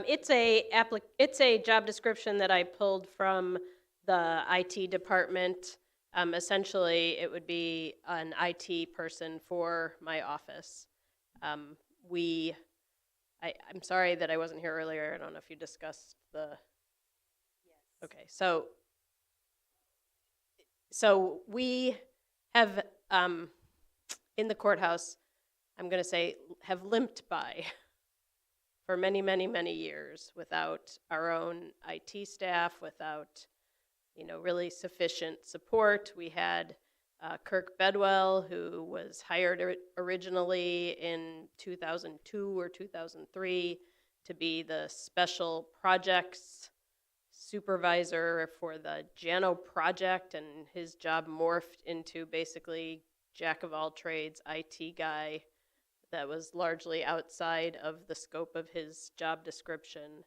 It's a job description that I pulled from the IT department. Essentially, it would be an IT person for my office. I'm sorry that I wasn't here earlier. I don't know if you discussed the. Yes. Okay, so we have in the courthouse, I'm going to say, have limped by for many, many, many years without our own IT staff, without, really sufficient support. We had Kirk Bedwell, who was hired originally in 2002 or 2003 to be the special projects supervisor for the JANO project, and his job morphed into basically jack of all trades IT guy that was largely outside of the scope of his job description.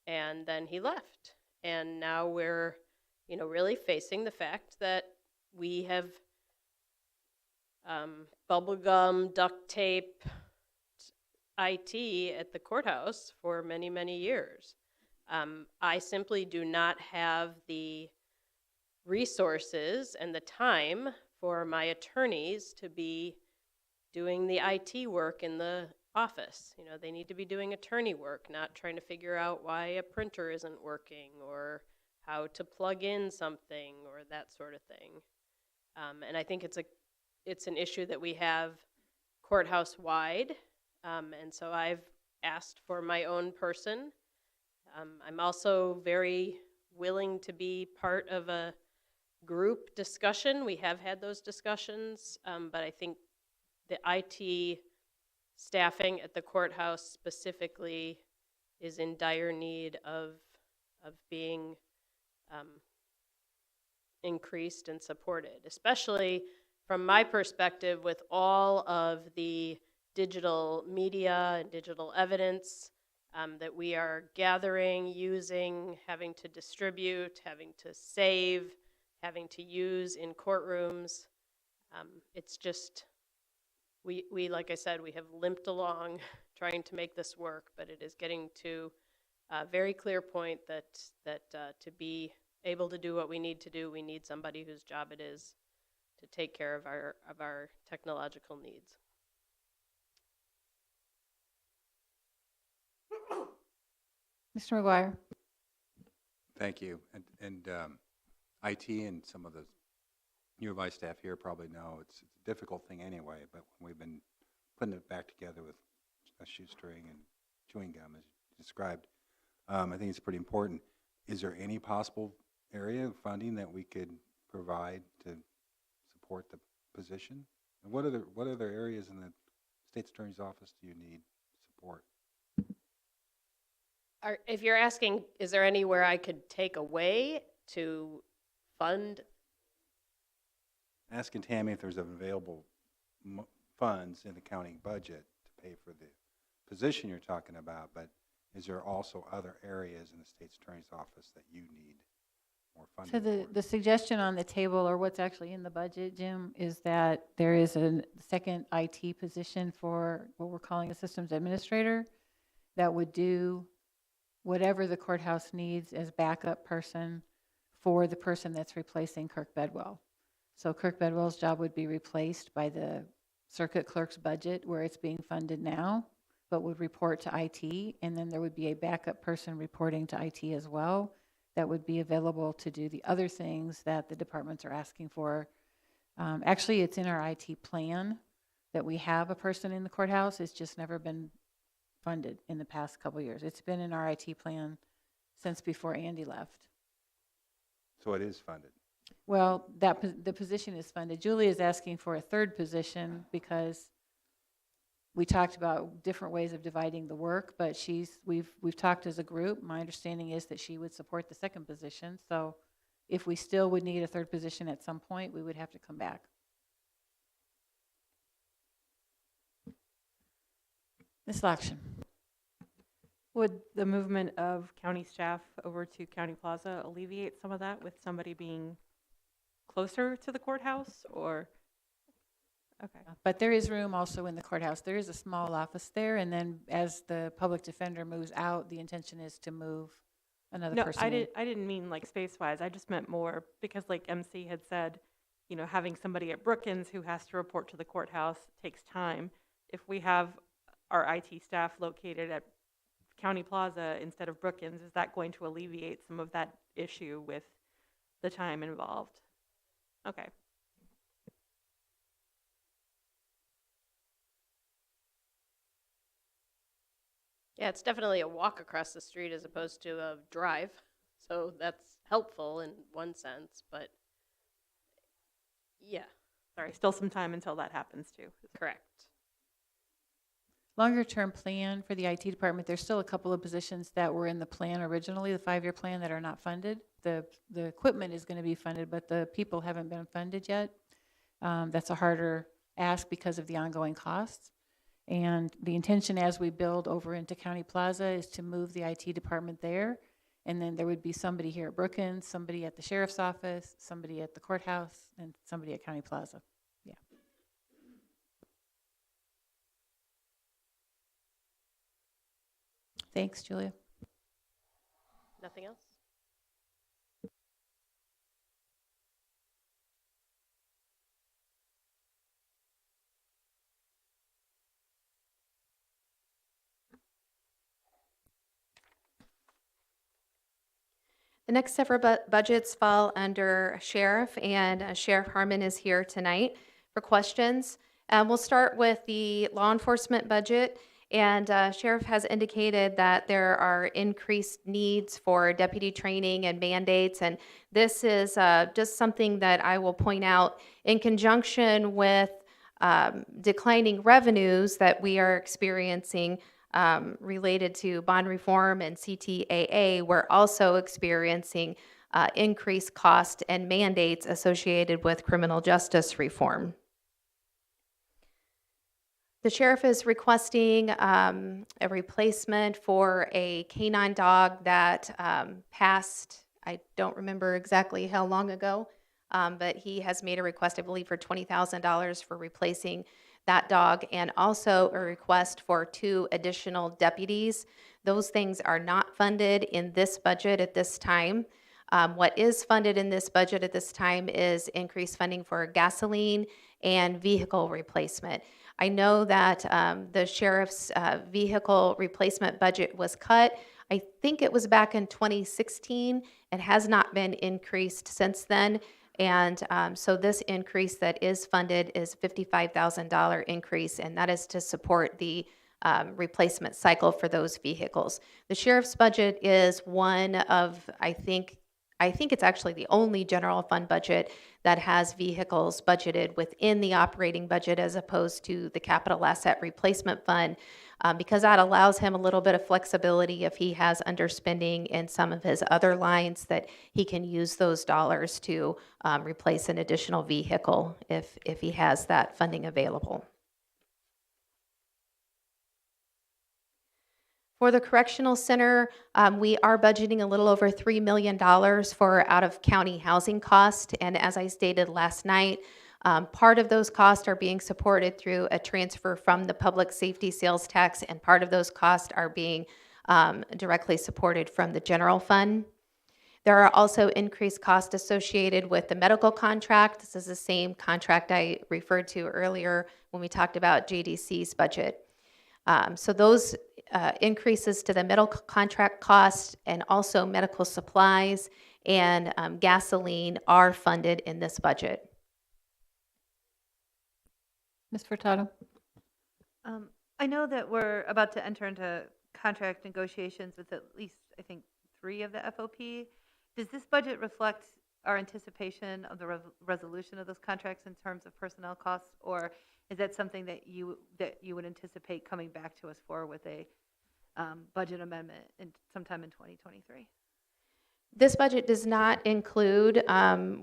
And then he left. And now we're, really facing the fact that we have bubblegum, duct tape, IT at the courthouse for many, many years. I simply do not have the resources and the time for my attorneys to be doing the IT work in the office. They need to be doing attorney work, not trying to figure out why a printer isn't working or how to plug in something or that sort of thing. And I think it's an issue that we have courthouse-wide. And so I've asked for my own person. I'm also very willing to be part of a group discussion. We have had those discussions, but I think the IT staffing at the courthouse specifically is in dire need of being increased and supported, especially from my perspective with all of the digital media and digital evidence that we are gathering, using, having to distribute, having to save, having to use in courtrooms. It's just, we like I said, we have limped along trying to make this work, but it is getting to a very clear point that to be able to do what we need to do, we need somebody whose job it is to take care of our technological needs. Mr. McGuire. Thank you. And IT and some of the U of I staff here probably know it's a difficult thing anyway, but when we've been putting it back together with a shoestring and chewing gum, as you described, I think it's pretty important. Is there any possible area of funding that we could provide to support the position? And what other areas in the state's attorney's office do you need support? If you're asking, is there anywhere I could take away to fund? Asking Tammy if there's available funds in the county budget to pay for the position you're talking about, but is there also other areas in the state's attorney's office that you need more funding So for? the suggestion on the table, or what's actually in the budget, Jim, is that there is a second IT position for what we're calling a systems administrator that would do whatever the courthouse needs as backup person for the person that's replacing Kirk Bedwell. So Kirk Bedwell's job would be replaced by the circuit clerk's budget where it's being funded now, but would report to IT, and then there would be a backup person reporting to IT as well that would be available to do the other things that the departments are asking for. Actually, it's in our IT plan that we have a person in the courthouse. It's just never been funded in the past couple of years. It's been in our IT plan since before Andy left. So it is funded. Well, the position is funded. Julie is asking for a third position because we talked about different ways of dividing the work, but we've talked as a group. My understanding is that she would support the second position. So if we still would need a third position at some point, we would have to come back. Ms. Lakshan. Would the movement of county staff over to County Plaza alleviate some of that with somebody being closer to the courthouse, or? Okay. But there is room also in the courthouse. There is a small office there, and then as the public defender moves out, the intention is to move another No, person in. I didn't mean like space-wise. I just meant more because like MC had said, you know, having somebody at Brookins who has to report to the courthouse takes time. If we have our IT staff located at County Plaza instead of Brookins, is that going to alleviate some of that issue with the time involved? Okay. Yeah, it's definitely a walk across the street as opposed to a drive. So that's helpful in one sense, but yeah. Sorry, still some time until that happens too. Correct. Longer term plan for the IT department, there's still a couple of positions that were in the plan originally, the 5-year plan, that are not funded. The equipment is going to be funded, but the people haven't been funded yet. That's a harder ask because of the ongoing costs. And the intention as we build over into County Plaza is to move the IT department there. And then there would be somebody here at Brookins, somebody at the sheriff's office, somebody at the courthouse, and somebody at County Plaza. Yeah. Thanks, Julia. Nothing else? The next several budgets fall under Sheriff, and Sheriff Harmon is here tonight for questions. We'll start with the law enforcement budget, and Sheriff has indicated that there are increased needs for deputy training and mandates, and this is just something that I will point out in conjunction with declining revenues that we are experiencing related to bond reform and CTAA. We're also experiencing increased cost and mandates associated with criminal justice reform. The sheriff is requesting a replacement for a canine dog that passed, I don't remember exactly how long ago, but he has made a request, I believe, for $20,000 for replacing that dog, and also a request for 2 additional deputies. Those things are not funded in this budget at this time. What is funded in this budget at this time is increased funding for gasoline and vehicle replacement. I know that the sheriff's vehicle replacement budget was cut. I think it was back in 2016. It has not been increased since then. And so this increase that is funded is $55,000 increase, and that is to support the replacement cycle for those vehicles. The sheriff's budget is one of, I think, I think it's actually the only general fund budget that has vehicles budgeted within the operating budget as opposed to the capital asset replacement fund, because that allows him a little bit of flexibility if he has underspending in some of his other lines, that he can use those dollars to replace an additional vehicle if he has that funding available. For the Correctional Center, we are budgeting a little over $3 million for out-of-county housing cost. And as I stated last night, part of those costs are being supported through a transfer from the public safety sales tax, and part of those costs are being directly supported from the general fund. There are also increased costs associated with the medical contract. This is the same contract I referred to earlier when we talked about JDC's budget. So those increases to the medical contract costs and also medical supplies and gasoline are funded in this budget. Ms. Furtado? I know that we're about to enter into contract negotiations with at least, I think, 3 of the FOP. Does this budget reflect our anticipation of the resolution of those contracts in terms of personnel costs, or is that something that you would anticipate coming back to us for with a budget amendment sometime in 2023? This budget does not include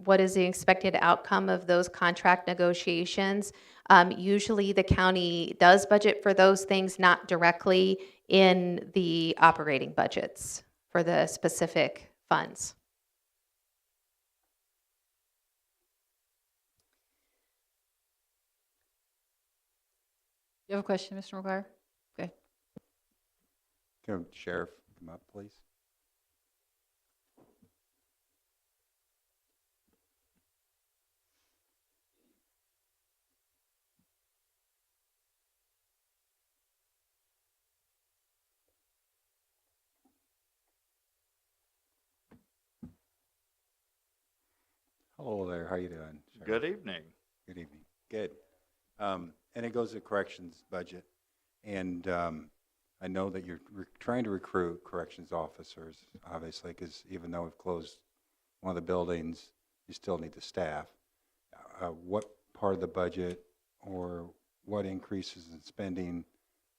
what is the expected outcome of those contract negotiations. Usually the county does budget for those things, not directly in the operating budgets for the specific funds. You have a question, Mr. McGuire? Okay. Can Sheriff come up, please? Hello there, how you doing, Sheriff? Good evening. Good evening. Good. And it goes to corrections budget. And I know that you're trying to recruit corrections officers, obviously, because even though we've closed one of the buildings, you still need the staff. What part of the budget or what increases in spending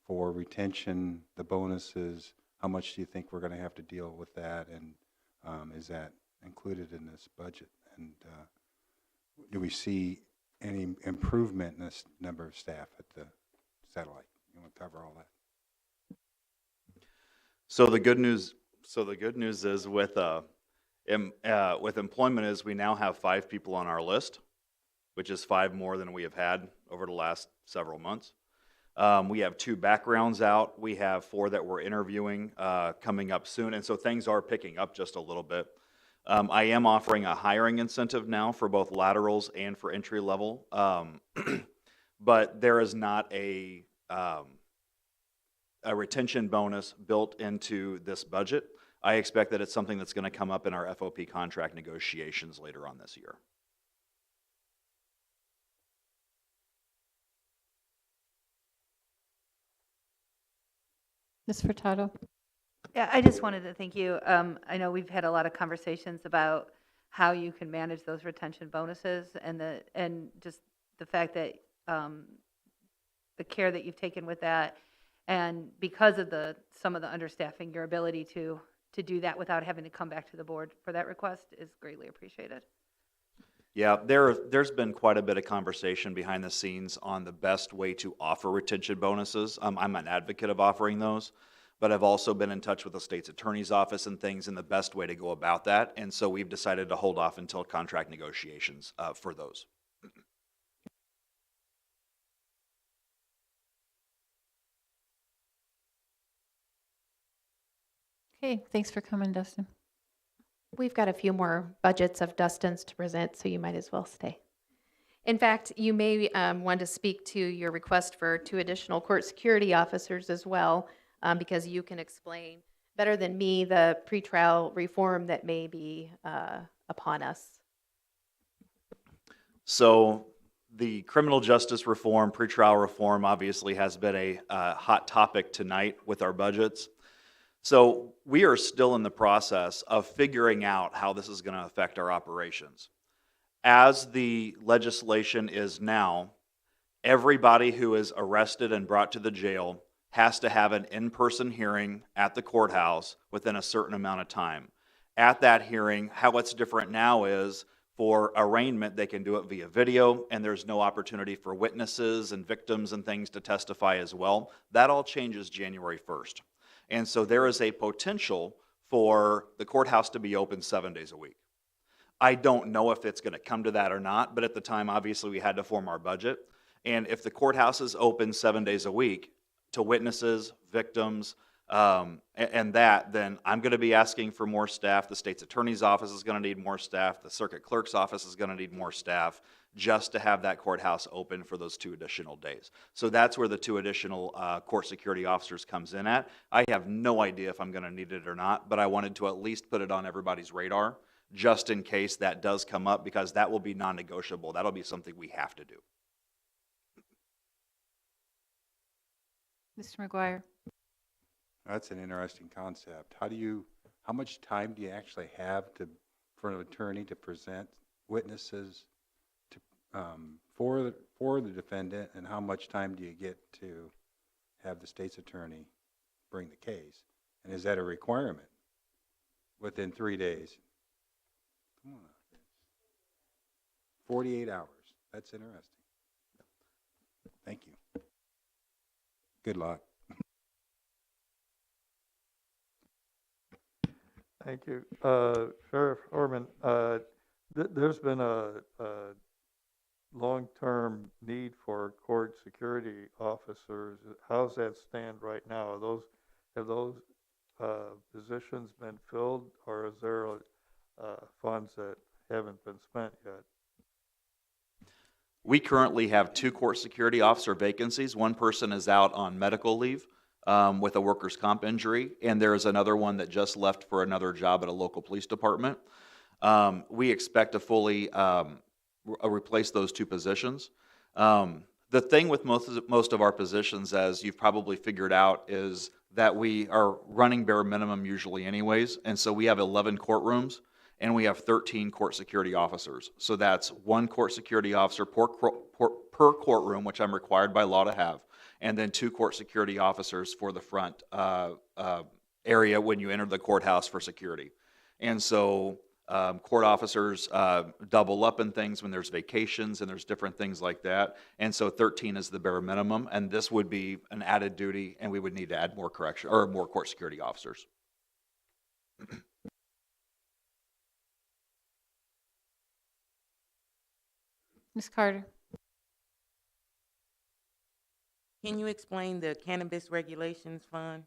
for retention, the bonuses, how much do you think we're going to have to deal with that? And is that included in this budget? And do we see any improvement in this number of staff at the satellite? You want to cover all that? So the good news is with employment is we now have 5 people on our list, which is 5 more than we have had over the last several months. We have 2 backgrounds out. We have 4 that we're interviewing coming up soon, and so things are picking up just a little bit. I am offering a hiring incentive now for both laterals and for entry level, but there is not a retention bonus built into this budget. I expect that it's something that's going to come up in our FOP contract negotiations later on this year. Ms. Furtado? Yeah, I just wanted to thank you. I know we've had a lot of conversations about how you can manage those retention bonuses and just the fact that the care that you've taken with that, and because of some of the understaffing, your ability to do that without having to come back to the board for that request is greatly appreciated. Yeah, there's been quite a bit of conversation behind the scenes on the best way to offer retention bonuses. I'm an advocate of offering those, but I've also been in touch with the state's attorney's office and things and the best way to go about that. And so we've decided to hold off until contract negotiations for those. Okay, thanks for coming, Dustin. We've got a few more budgets of Dustin's to present, so you might as well stay. In fact, you may want to speak to your request for 2 additional court security officers as well, because you can explain better than me the pretrial reform that may be upon us. So the criminal justice reform, pretrial reform, obviously has been a hot topic tonight with our budgets. So we are still in the process of figuring out how this is going to affect our operations. As the legislation is now, everybody who is arrested and brought to the jail has to have an in-person hearing at the courthouse within a certain amount of time. At that hearing, how it's different now is for arraignment, they can do it via video, and there's no opportunity for witnesses and victims and things to testify as well. That all changes January 1st. And so there is a potential for the courthouse to be open 7 days a week. I don't know if it's going to come to that or not, but at the time, obviously, we had to form our budget. And if the courthouse is open 7 days a week to witnesses, victims, and that, then I'm going to be asking for more staff. The state's attorney's office is going to need more staff. The circuit clerk's office is going to need more staff just to have that courthouse open for those 2 additional days. So that's where the 2 additional court security officers comes in at. I have no idea if I'm going to need it or not, but I wanted to at least put it on everybody's radar just in case that does come up, because that will be non-negotiable. That'll be something we have to do. Mr. McGuire. That's an interesting concept. How much time do you actually have for an attorney to present witnesses to, for the defendant, and how much time do you get to have the state's attorney bring the case? And is that a requirement within 3 days? Come on. 48 hours. That's interesting. Thank you. Good luck. Thank you. Sheriff Orman, there's been a long-term need for court security officers. How's that stand right now? Have those positions been filled, or is there funds that haven't been spent yet? We currently have 2 court security officer vacancies. One person is out on medical leave with a workers' comp injury, and there is another one that just left for another job at a local police department. We expect to fully replace those 2 positions. The thing with most of our positions, as you've probably figured out, is that we are running bare minimum usually anyways, and so we have 11 courtrooms, and we have 13 court security officers. So that's 1 court security officer per courtroom, which I'm required by law to have, and then 2 court security officers for the front area when you enter the courthouse for security. And so court officers double up in things when there's vacations and there's different things like that. And so 13 is the bare minimum, and this would be an added duty, and we would need to add more more court security officers. Ms. Carter. Can you explain the Cannabis Regulations Fund?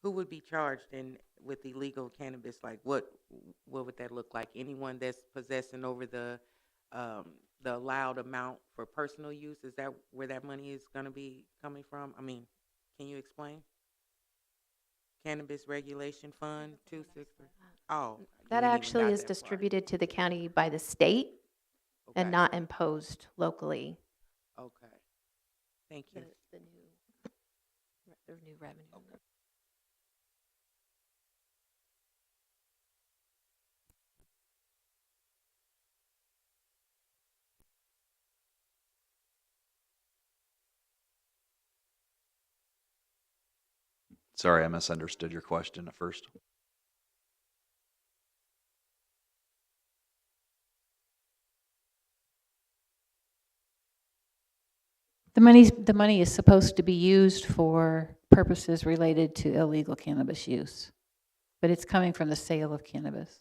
Who would be charged with illegal cannabis? Like, what would that look like? Anyone that's possessing over the allowed amount for personal use? Is that where that money is going to be coming from? I mean, can you explain? Cannabis Regulation Fund 260. Oh, That actually is distributed to the county by the state and not imposed locally. Okay. Thank you. The new revenue. Okay. Sorry, I misunderstood your question at first. The money is supposed to be used for purposes related to illegal cannabis use, but it's coming from the sale of cannabis.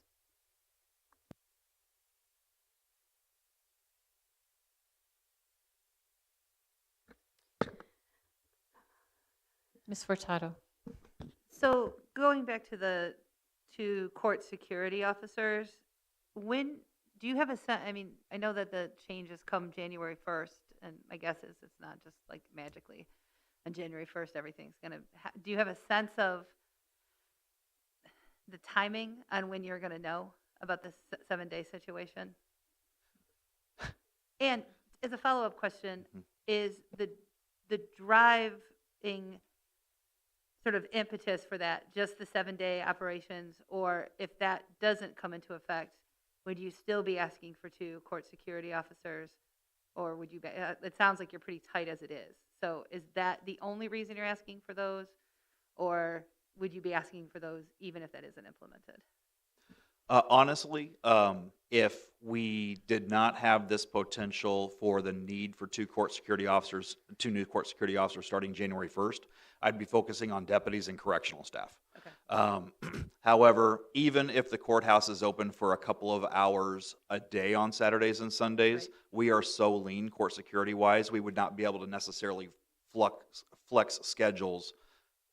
Ms. Furtado. So going back to the 2 court security officers, when do you have a sense? I mean, I know that the changes come January 1st, and my guess is it's not just like magically on January 1st everything's going to. Do you have a sense of the timing on when you're going to know about this 7-day situation? And as a follow-up question, is the driving sort of impetus for that, just the 7-day operations, or if that doesn't come into effect, would you still be asking for 2 court security officers, or would you be, it sounds like you're pretty tight as it is. So is that the only reason you're asking for those, or would you be asking for those even if that isn't implemented? Honestly, if we did not have this potential for the need for 2 new court security officers starting January 1st, I'd be focusing on deputies and correctional staff. Okay. However, even if the courthouse is open for a couple of hours a day on Saturdays and Sundays, we are so lean court security wise, we would not be able to necessarily flex schedules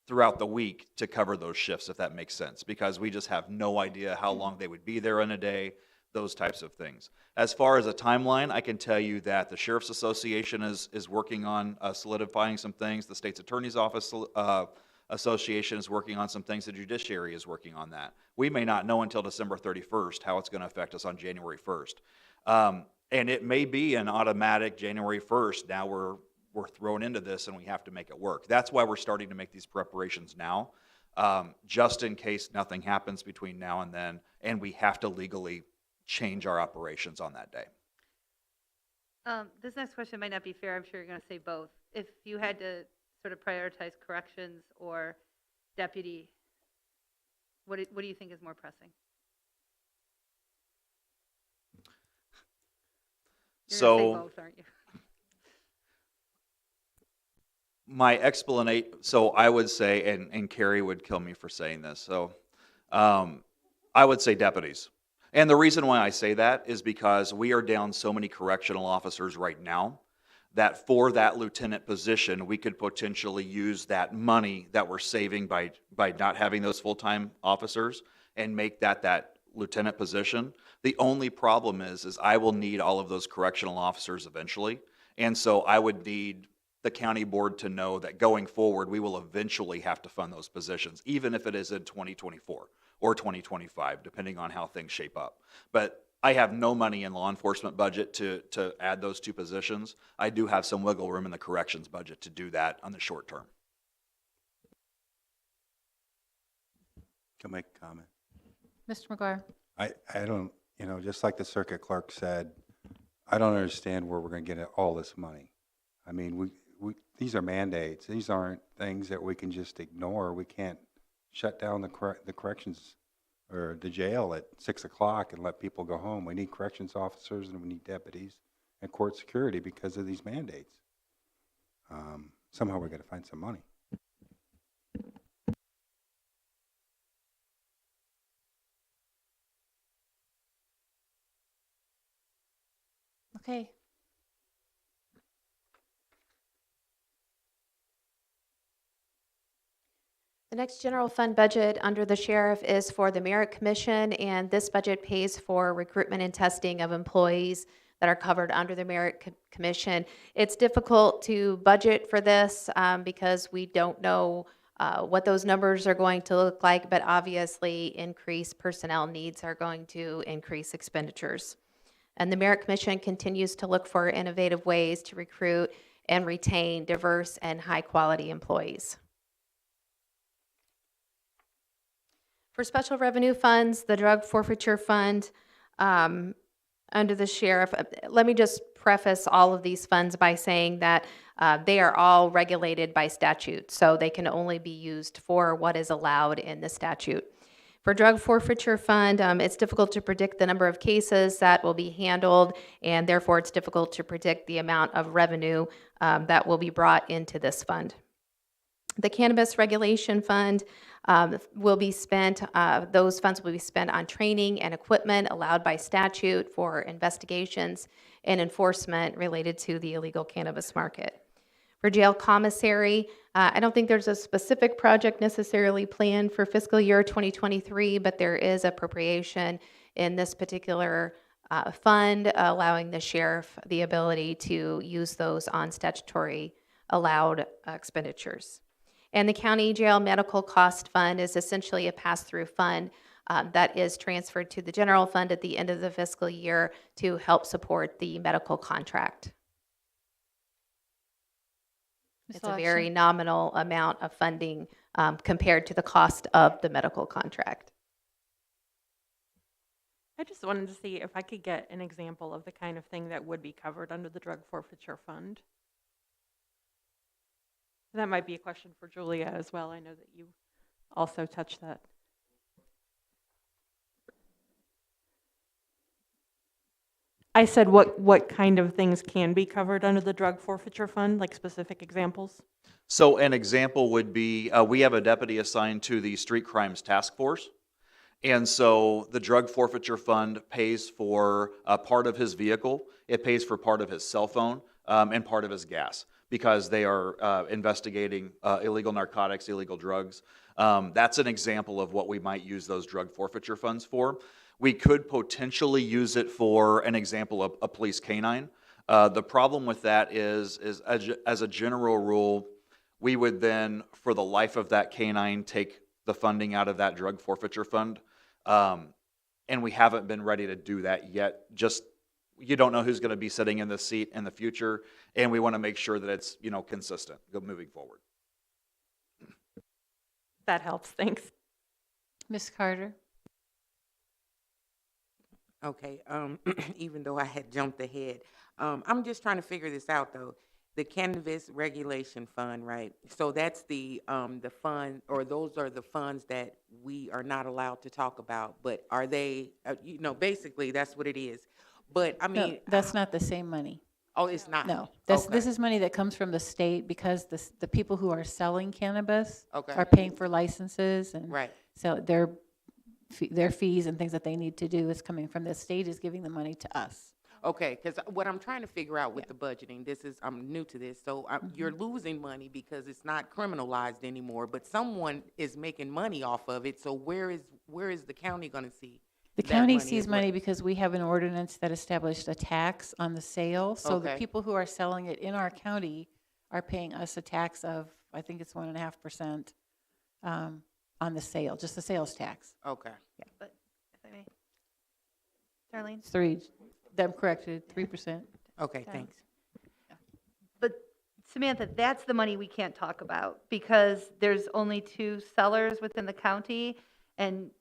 throughout the week to cover those shifts, if that makes sense, because we just have no idea how long they would be there in a day, those types of things. As far as a timeline, I can tell you that the Sheriff's Association is working on solidifying some things. The State's Attorney's Office Association is working on some things. The Judiciary is working on that. We may not know until December 31st how it's going to affect us on January 1st. And it may be an automatic January 1st. Now we're thrown into this and we have to make it work. That's why we're starting to make these preparations now, just in case nothing happens between now and then, and we have to legally change our operations on that day. This next question might not be fair. I'm sure you're going to say both. If you had to sort of prioritize corrections or deputy, what do you think is more pressing? You're going to say both, aren't you? My explanation, so I would say, and Carrie would kill me for saying this, so I would say deputies. And the reason why I say that is because we are down so many correctional officers right now that for that lieutenant position, we could potentially use that money that we're saving by not having those full-time officers and make that lieutenant position. The only problem is I will need all of those correctional officers eventually. And so I would need the county board to know that going forward, we will eventually have to fund those positions, even if it is in 2024 or 2025, depending on how things shape up. But I have no money in law enforcement budget to add those 2 positions. I do have some wiggle room in the corrections budget to do that on the short term. Can I make a comment? Mr. McGuire? I don't, just like the circuit clerk said, I don't understand where we're going to get all this money. I mean, these are mandates. These aren't things that we can just ignore. We can't shut down the corrections or the jail at 6 o'clock and let people go home. We need corrections officers and we need deputies and court security because of these mandates. Somehow we're going to find some money. Okay. The next general fund budget under the sheriff is for the Merit Commission, and this budget pays for recruitment and testing of employees that are covered under the Merit Commission. It's difficult to budget for this because we don't know what those numbers are going to look like, but obviously increased personnel needs are going to increase expenditures. And the Merit Commission continues to look for innovative ways to recruit and retain diverse and high-quality employees. For special revenue funds, the drug forfeiture fund under the sheriff, let me just preface all of these funds by saying that they are all regulated by statute, so they can only be used for what is allowed in the statute. For drug forfeiture fund, it's difficult to predict the number of cases that will be handled, and therefore it's difficult to predict the amount of revenue that will be brought into this fund. The Cannabis Regulation Fund will be spent, those funds will be spent on training and equipment allowed by statute for investigations and enforcement related to the illegal cannabis market. For jail commissary, I don't think there's a specific project necessarily planned for fiscal year 2023, but there is appropriation in this particular fund allowing the sheriff the ability to use those on statutory allowed expenditures. And the county jail medical cost fund is essentially a pass-through fund that is transferred to the general fund at the end of the fiscal year to help support the medical contract. It's a very nominal amount of funding compared to the cost of the medical contract. I just wanted to see if I could get an example of the kind of thing that would be covered under the drug forfeiture fund. That might be a question for Julia as well. I know that you also touched that. I said what kind of things can be covered under the drug forfeiture fund, like specific examples? So an example would be, we have a deputy assigned to the Street Crimes Task Force. And so the drug forfeiture fund pays for a part of his vehicle, it pays for part of his cell phone, and part of his gas, because they are investigating illegal narcotics, illegal drugs. That's an example of what we might use those drug forfeiture funds for. We could potentially use it for an example of a police canine. The problem with that is as a general rule, we would then, for the life of that canine, take the funding out of that drug forfeiture fund. And we haven't been ready to do that yet. Just, you don't know who's going to be sitting in the seat in the future, and we want to make sure that it's, consistent moving forward. That helps, thanks. Ms. Carter? Okay, even though I had jumped ahead, I'm just trying to figure this out though. The Cannabis Regulation Fund, right? So that's the fund, or those are the funds that we are not allowed to talk about. But are they? Basically that's what it is. But I mean, No, that's not the same money. Oh, it's not. No, Okay. this is money that comes from the state because the people who are selling cannabis Okay. are paying for licenses and Right. so their fees and things that they need to do is coming from the state is giving the money to us. Okay, because what I'm trying to figure out with the budgeting, I'm new to this, so you're losing money because it's not criminalized anymore, but someone is making money off of it, so where is the county going to see? The that county money sees as well? money because we have an ordinance that established a tax on the sale. So the Okay. people who are selling it in our county are paying us a tax of, I think it's 1.5% on the sale, just the sales tax. Okay. But, if I may, Darlene? It's 3, them corrected, 3%. Okay, Okay. thanks. But Samantha, that's the money we can't talk about because there's only 2 sellers within the county. And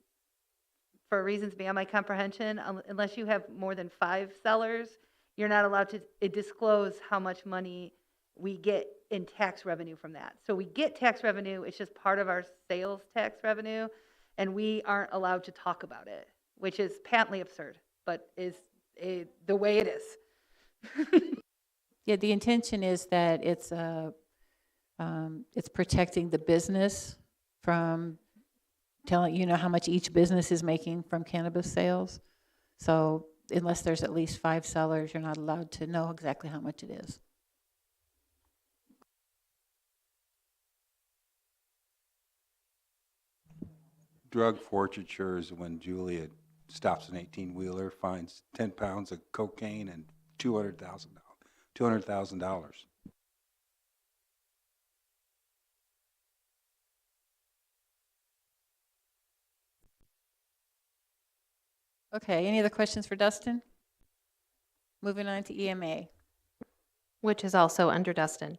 for reasons beyond my comprehension, unless you have more than 5 sellers, you're not allowed to disclose how much money we get in tax revenue from that. So we get tax revenue, it's just part of our sales tax revenue, and we aren't allowed to talk about it, which is patently absurd, but is the way it is. Yeah, the intention is that it's protecting the business from telling how much each business is making from cannabis sales. So unless there's at least 5 sellers, you're not allowed to know exactly how much it is. Drug forfeiture is when Julia stops an 18-wheeler, finds 10 pounds of cocaine and $200,000. Okay, any other questions for Dustin? Moving on to EMA. Which is also under Dustin.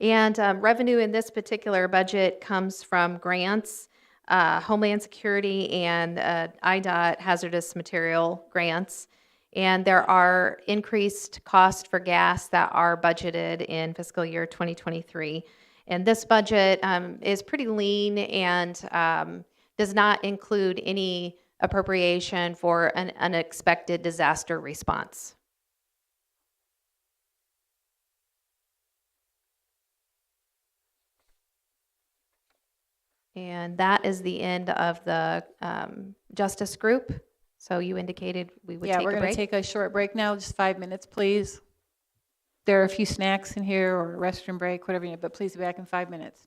And revenue in this particular budget comes from grants, Homeland Security and IDOT hazardous material grants. And there are increased costs for gas that are budgeted in fiscal year 2023. And this budget is pretty lean and does not include any appropriation for an unexpected disaster response. And that is the end of the justice group. So you indicated we would take a break. Yeah, we're going to take a short break now, just 5 minutes, please. There are a few snacks in here or a restroom break, whatever you need, but please be back in 5 minutes.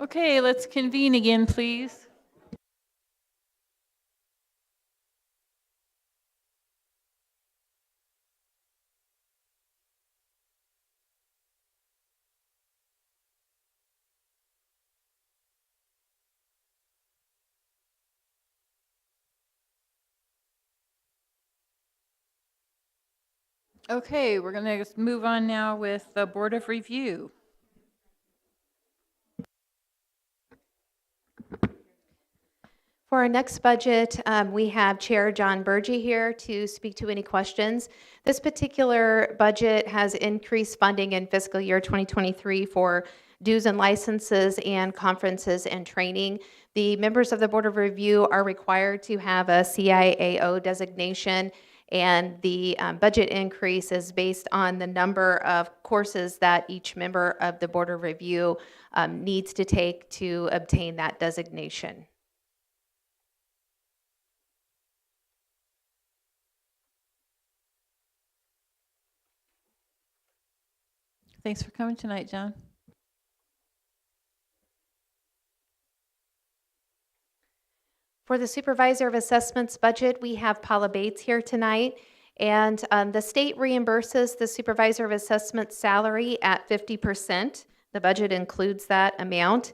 Okay, let's convene again, please. Okay, we're going to move on now with the Board of Review. For our next budget, we have Chair John Burgee here to speak to any questions. This particular budget has increased funding in fiscal year 2023 for dues and licenses and conferences and training. The members of the Board of Review are required to have a CIAO designation, and the budget increase is based on the number of courses that each member of the Board of Review needs to take to obtain that designation. Thanks for coming tonight, John. For the Supervisor of Assessments budget, we have Paula Bates here tonight, and the state reimburses the Supervisor of Assessments salary at 50%. The budget includes that amount.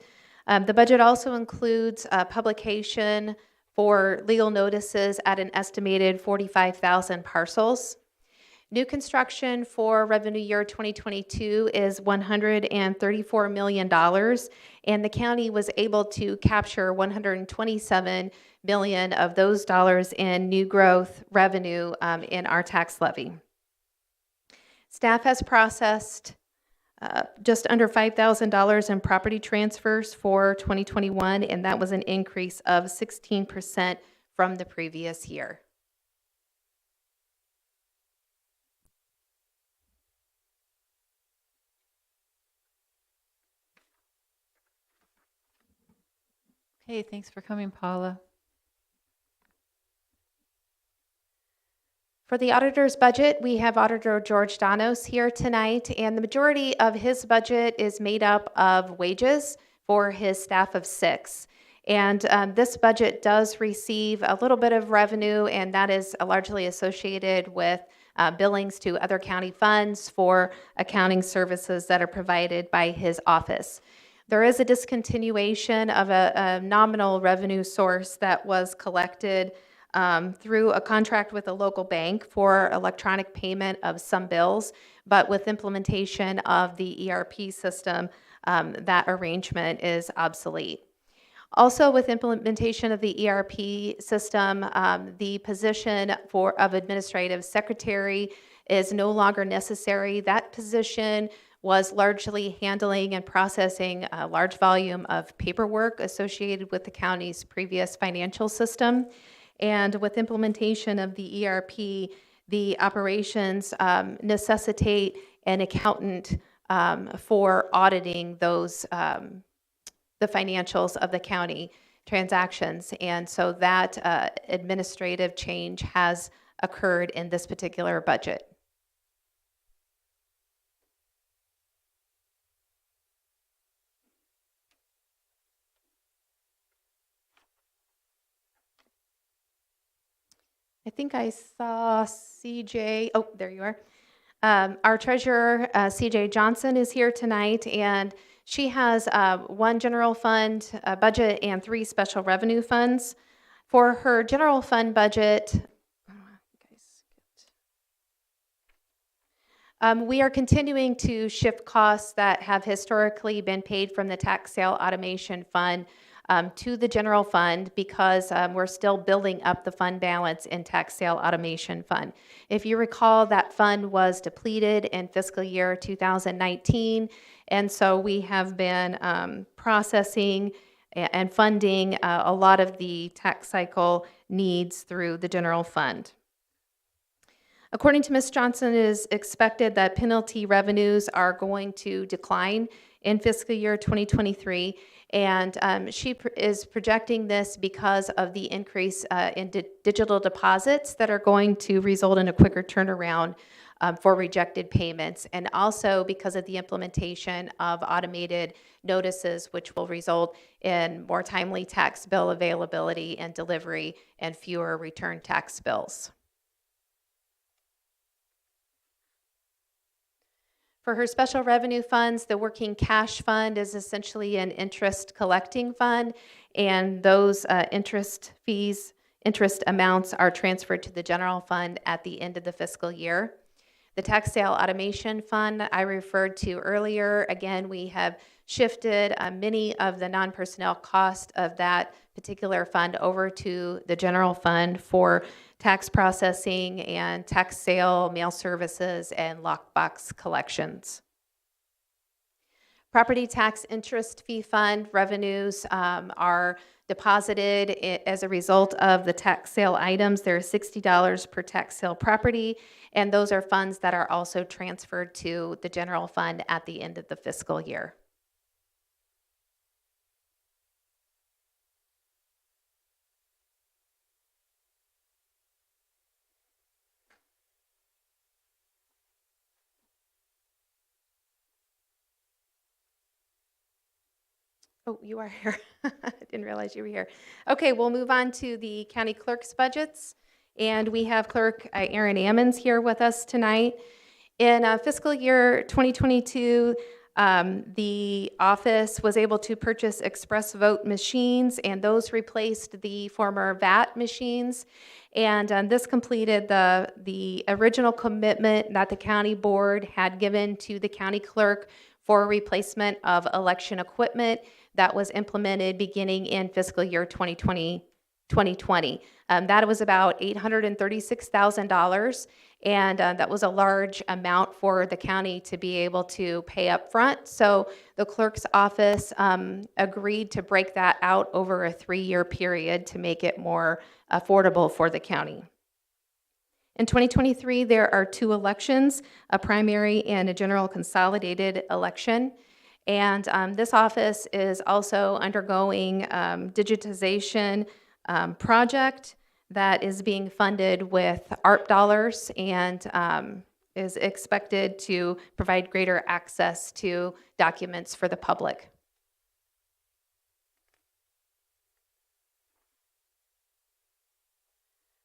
The budget also includes publication for legal notices at an estimated 45,000 parcels. New construction for revenue year 2022 is $134 million, and the county was able to capture $127 million of those dollars in new growth revenue in our tax levy. Staff has processed just under $5,000 in property transfers for 2021, and that was an increase of 16% from the previous year. Okay, thanks for coming, Paula. For the auditor's budget, we have Auditor George Donos here tonight, and the majority of his budget is made up of wages for his staff of 6. And this budget does receive a little bit of revenue, and that is largely associated with billings to other county funds for accounting services that are provided by his office. There is a discontinuation of a nominal revenue source that was collected through a contract with a local bank for electronic payment of some bills, but with implementation of the ERP system, that arrangement is obsolete. Also, with implementation of the ERP system, the position of administrative secretary is no longer necessary. That position was largely handling and processing a large volume of paperwork associated with the county's previous financial system. And with implementation of the ERP, the operations necessitate an accountant for auditing those the financials of the county transactions. And so that administrative change has occurred in this particular budget. I think I saw CJ. Oh, there you are. Our treasurer, CJ Johnson, is here tonight, and she has 1 general fund budget and 3 special revenue funds. For her general fund budget, we are continuing to shift costs that have historically been paid from the tax sale automation fund to the general fund because we're still building up the fund balance in tax sale automation fund. If you recall, that fund was depleted in fiscal year 2019, and so we have been processing and funding a lot of the tax cycle needs through the general fund. According to Ms. Johnson, it is expected that penalty revenues are going to decline in fiscal year 2023, and she is projecting this because of the increase in digital deposits that are going to result in a quicker turnaround for rejected payments, and also because of the implementation of automated notices, which will result in more timely tax bill availability and delivery and fewer return tax bills. For her special revenue funds, the working cash fund is essentially an interest collecting fund, and those interest amounts are transferred to the general fund at the end of the fiscal year. The tax sale automation fund I referred to earlier, again, we have shifted many of the non-personnel cost of that particular fund over to the general fund for tax processing and tax sale, mail services, and lockbox collections. Property tax interest fee fund revenues are deposited as a result of the tax sale items. There are $60 per tax sale property, and those are funds that are also transferred to the general fund at the end of the fiscal year. Oh, you are here. I didn't realize you were here. Okay, we'll move on to the county clerk's budgets. And we have Clerk Aaron Ammons here with us tonight. In fiscal year 2022, the office was able to purchase express vote machines, and those replaced the former VAT machines. And this completed the original commitment that the county board had given to the county clerk for replacement of election equipment that was implemented beginning in fiscal year 2020. That was about $836,000, and that was a large amount for the county to be able to pay up front. So the clerk's office agreed to break that out over a 3-year period to make it more affordable for the county. In 2023, there are 2 elections, a primary and a general consolidated election. And this office is also undergoing digitization project that is being funded with ARP dollars and is expected to provide greater access to documents for the public.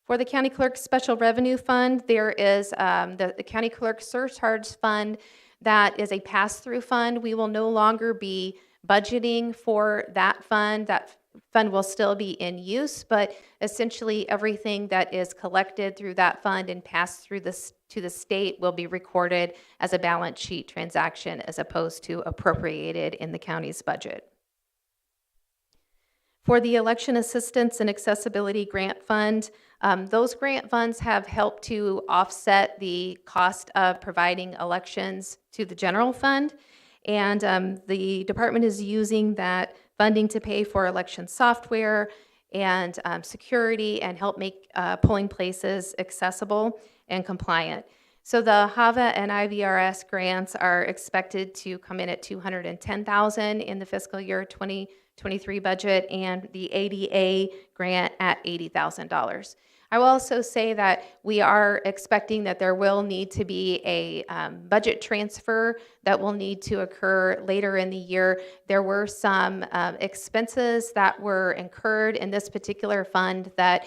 For the County Clerk's Special Revenue Fund, there is the County Clerk Surcharge Fund that is a pass-through fund. We will no longer be budgeting for that fund. That fund will still be in use, but essentially everything that is collected through that fund and passed through to the state will be recorded as a balance sheet transaction as opposed to appropriated in the county's budget. For the Election Assistance and Accessibility Grant Fund, those grant funds have helped to offset the cost of providing elections to the general fund, and the department is using that funding to pay for election software and security and help make polling places accessible and compliant. So the HAVA and IVRS grants are expected to come in at $210,000 in the fiscal year 2023 budget, and the ADA grant at $80,000. I will also say that we are expecting that there will need to be a budget transfer that will need to occur later in the year. There were some expenses that were incurred in this particular fund that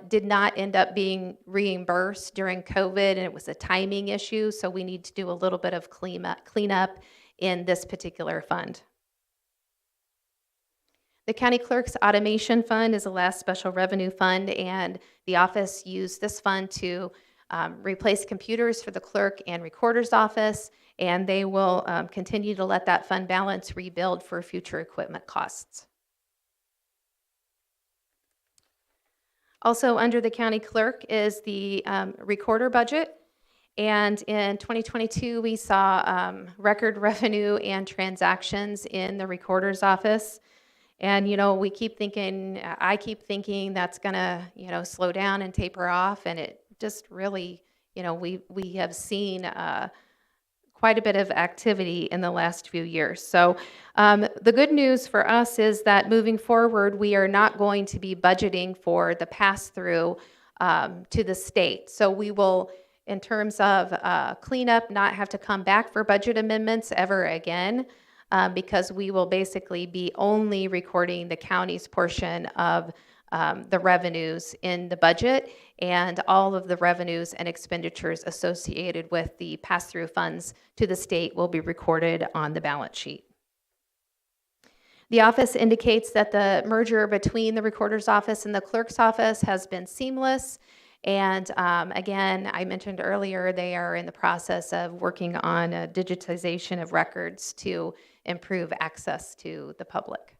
did not end up being reimbursed during COVID, and it was a timing issue, so we need to do a little bit of cleanup in this particular fund. The County Clerk's Automation Fund is the last special revenue fund, and the office used this fund to replace computers for the clerk and recorder's office, and they will continue to let that fund balance rebuild for future equipment costs. Also under the county clerk is the recorder budget, and in 2022 we saw record revenue and transactions in the recorder's office. And, I keep thinking that's going to, slow down and taper off. And it just really, we have seen quite a bit of activity in the last few years. So the good news for us is that moving forward, we are not going to be budgeting for the pass-through to the state. So we will in terms of cleanup, not have to come back for budget amendments ever again, because we will basically be only recording the county's portion of the revenues in the budget, and all of the revenues and expenditures associated with the pass-through funds to the state will be recorded on the balance sheet. The office indicates that the merger between the recorder's office and the clerk's office has been seamless. And again, I mentioned earlier, they are in the process of working on a digitization of records to improve access to the public.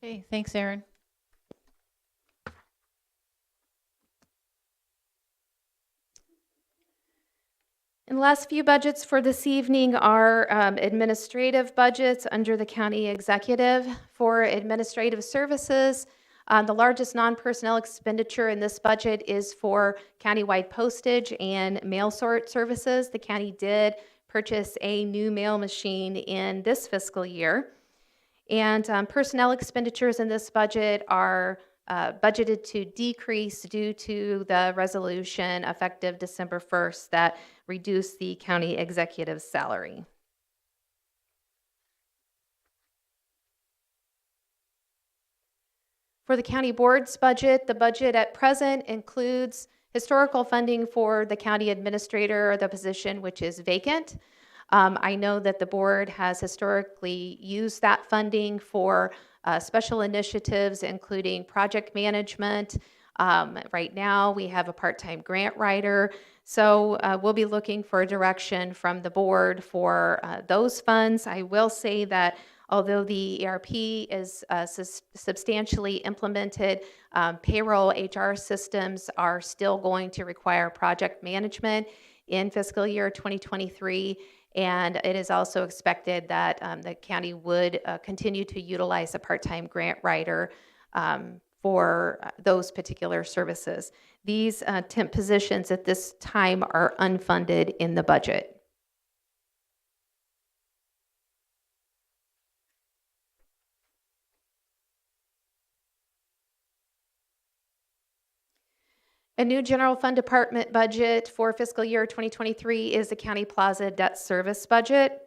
Okay, thanks, Erin. And the last few budgets for this evening are administrative budgets under the county executive. For administrative services, the largest non-personnel expenditure in this budget is for countywide postage and mail sort services. The county did purchase a new mail machine in this fiscal year. And personnel expenditures in this budget are budgeted to decrease due to the resolution effective December 1st that reduced the county executive's salary. For the county board's budget, the budget at present includes historical funding for the county administrator, the position which is vacant. I know that the board has historically used that funding for special initiatives, including project management. Right now, we have a part-time grant writer. So we'll be looking for direction from the board for those funds. I will say that although the ERP is substantially implemented, payroll HR systems are still going to require project management in fiscal year 2023. And it is also expected that the county would continue to utilize a part-time grant writer for those particular services. These temp positions at this time are unfunded in the budget. A new general fund department budget for fiscal year 2023 is the County Plaza debt service budget.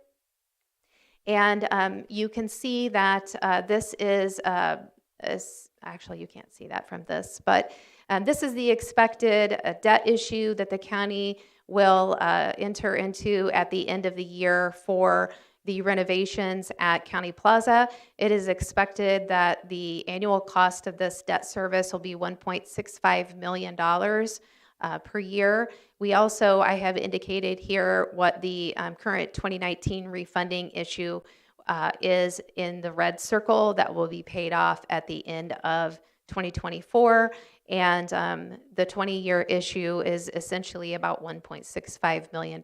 And you can see that this is actually, you can't see that from this, but this is the expected debt issue that the county will enter into at the end of the year for the renovations at County Plaza. It is expected that the annual cost of this debt service will be $1.65 million per year. We also, I have indicated here what the current 2019 refunding issue is in the red circle that will be paid off at the end of 2024. And the 20-year issue is essentially about $1.65 million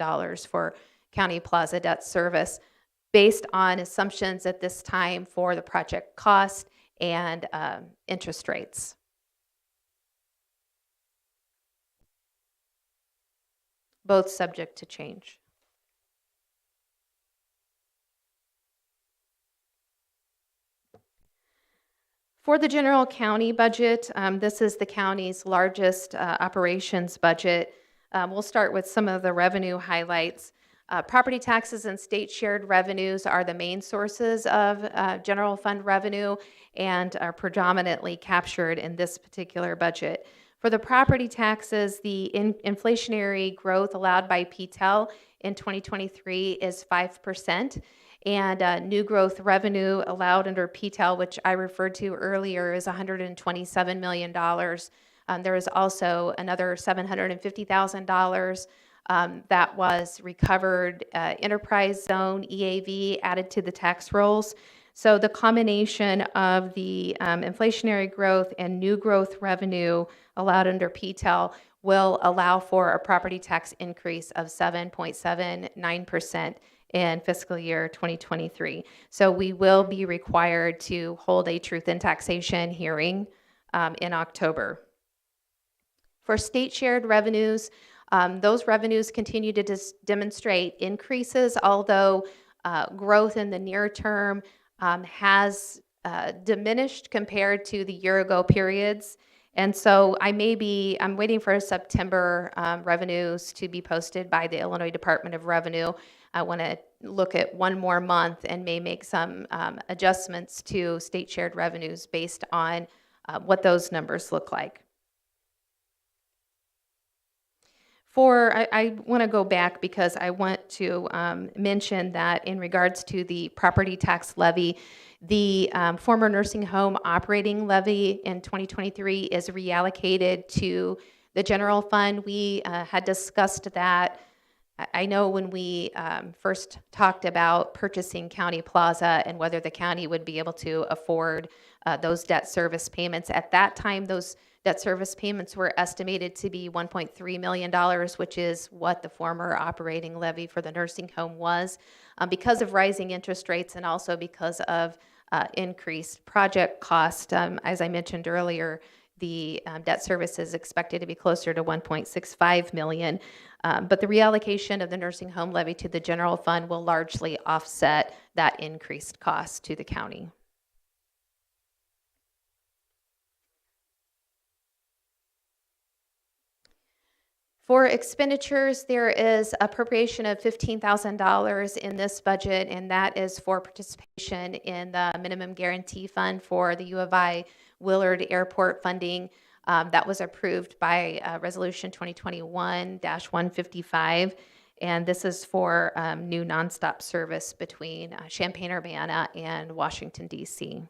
for County Plaza debt service, based on assumptions at this time for the project cost and interest rates. Both subject to change. For the general county budget, this is the county's largest operations budget. We'll start with some of the revenue highlights. Property taxes and state shared revenues are the main sources of general fund revenue and are predominantly captured in this particular budget. For the property taxes, the inflationary growth allowed by PTEL in 2023 is 5%, and new growth revenue allowed under PTEL, which I referred to earlier, is $127 million. There is also another $750,000 that was recovered enterprise zone EAV added to the tax rolls. So the combination of the inflationary growth and new growth revenue allowed under PTEL will allow for a property tax increase of 7.79% in fiscal year 2023. So we will be required to hold a truth in taxation hearing in October. For state shared revenues, those revenues continue to demonstrate increases, although growth in the near term has diminished compared to the year ago periods. And so I'm waiting for September revenues to be posted by the Illinois Department of Revenue. I want to look at one more month and may make some adjustments to state shared revenues based on what those numbers look like. I want to go back because I want to mention that in regards to the property tax levy, the former nursing home operating levy in 2023 is reallocated to the general fund. We had discussed that. I know when we first talked about purchasing County Plaza and whether the county would be able to afford those debt service payments. At that time, those debt service payments were estimated to be $1.3 million, which is what the former operating levy for the nursing home was. Because of rising interest rates and also because of increased project cost, as I mentioned earlier, the debt service is expected to be closer to $1.65 million. But the reallocation of the nursing home levy to the general fund will largely offset that increased cost to the county. For expenditures, there is appropriation of $15,000 in this budget, and that is for participation in the minimum guarantee fund for the U of I Willard Airport funding. That was approved by Resolution 2021-155, and this is for new nonstop service between Champaign, Urbana, and Washington, D.C.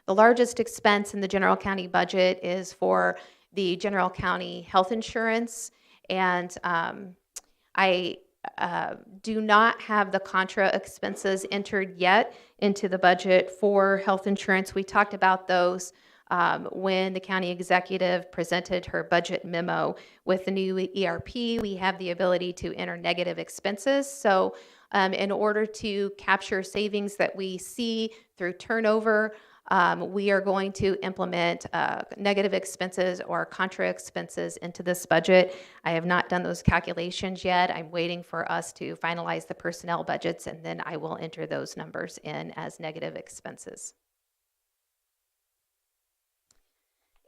The largest expense in the general county budget is for the general county health insurance, and I do not have the contra expenses entered yet into the budget for health insurance. We talked about those when the county executive presented her budget memo. With the new ERP, we have the ability to enter negative expenses. So in order to capture savings that we see through turnover, we are going to implement negative expenses or contra expenses into this budget. I have not done those calculations yet. I'm waiting for us to finalize the personnel budgets, and then I will enter those numbers in as negative expenses.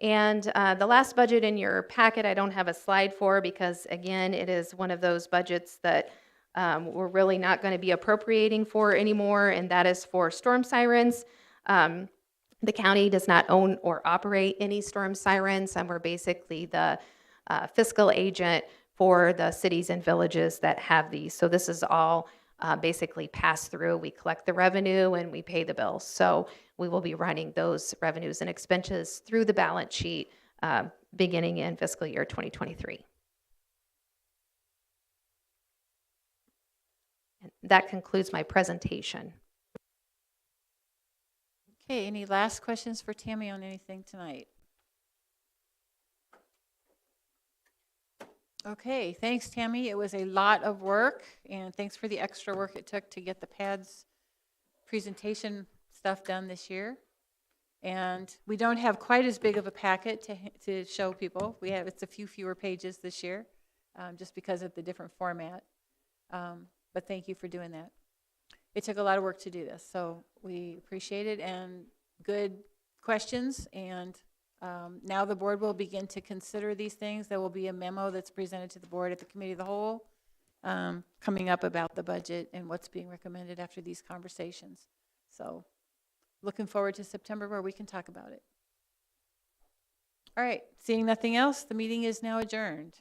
And the last budget in your packet, I don't have a slide for because, again, it is one of those budgets that we're really not going to be appropriating for anymore, and that is for storm sirens. The county does not own or operate any storm sirens, and we're basically the fiscal agent for the cities and villages that have these. So this is all basically pass through. We collect the revenue and we pay the bills. So we will be running those revenues and expenses through the balance sheet beginning in fiscal year 2023. And that concludes my presentation. Okay, any last questions for Tammy on anything tonight? Okay, thanks, Tammy. It was a lot of work, and thanks for the extra work it took to get the PADS presentation stuff done this year. And we don't have quite as big of a packet to show people. It's a few fewer pages this year, just because of the different format. But thank you for doing that. It took a lot of work to do this, so we appreciate it, and good questions. And now the board will begin to consider these things. There will be a memo that's presented to the board at the committee of the whole coming up about the budget and what's being recommended after these conversations. So looking forward to September where we can talk about it. All right, seeing nothing else, the meeting is now adjourned.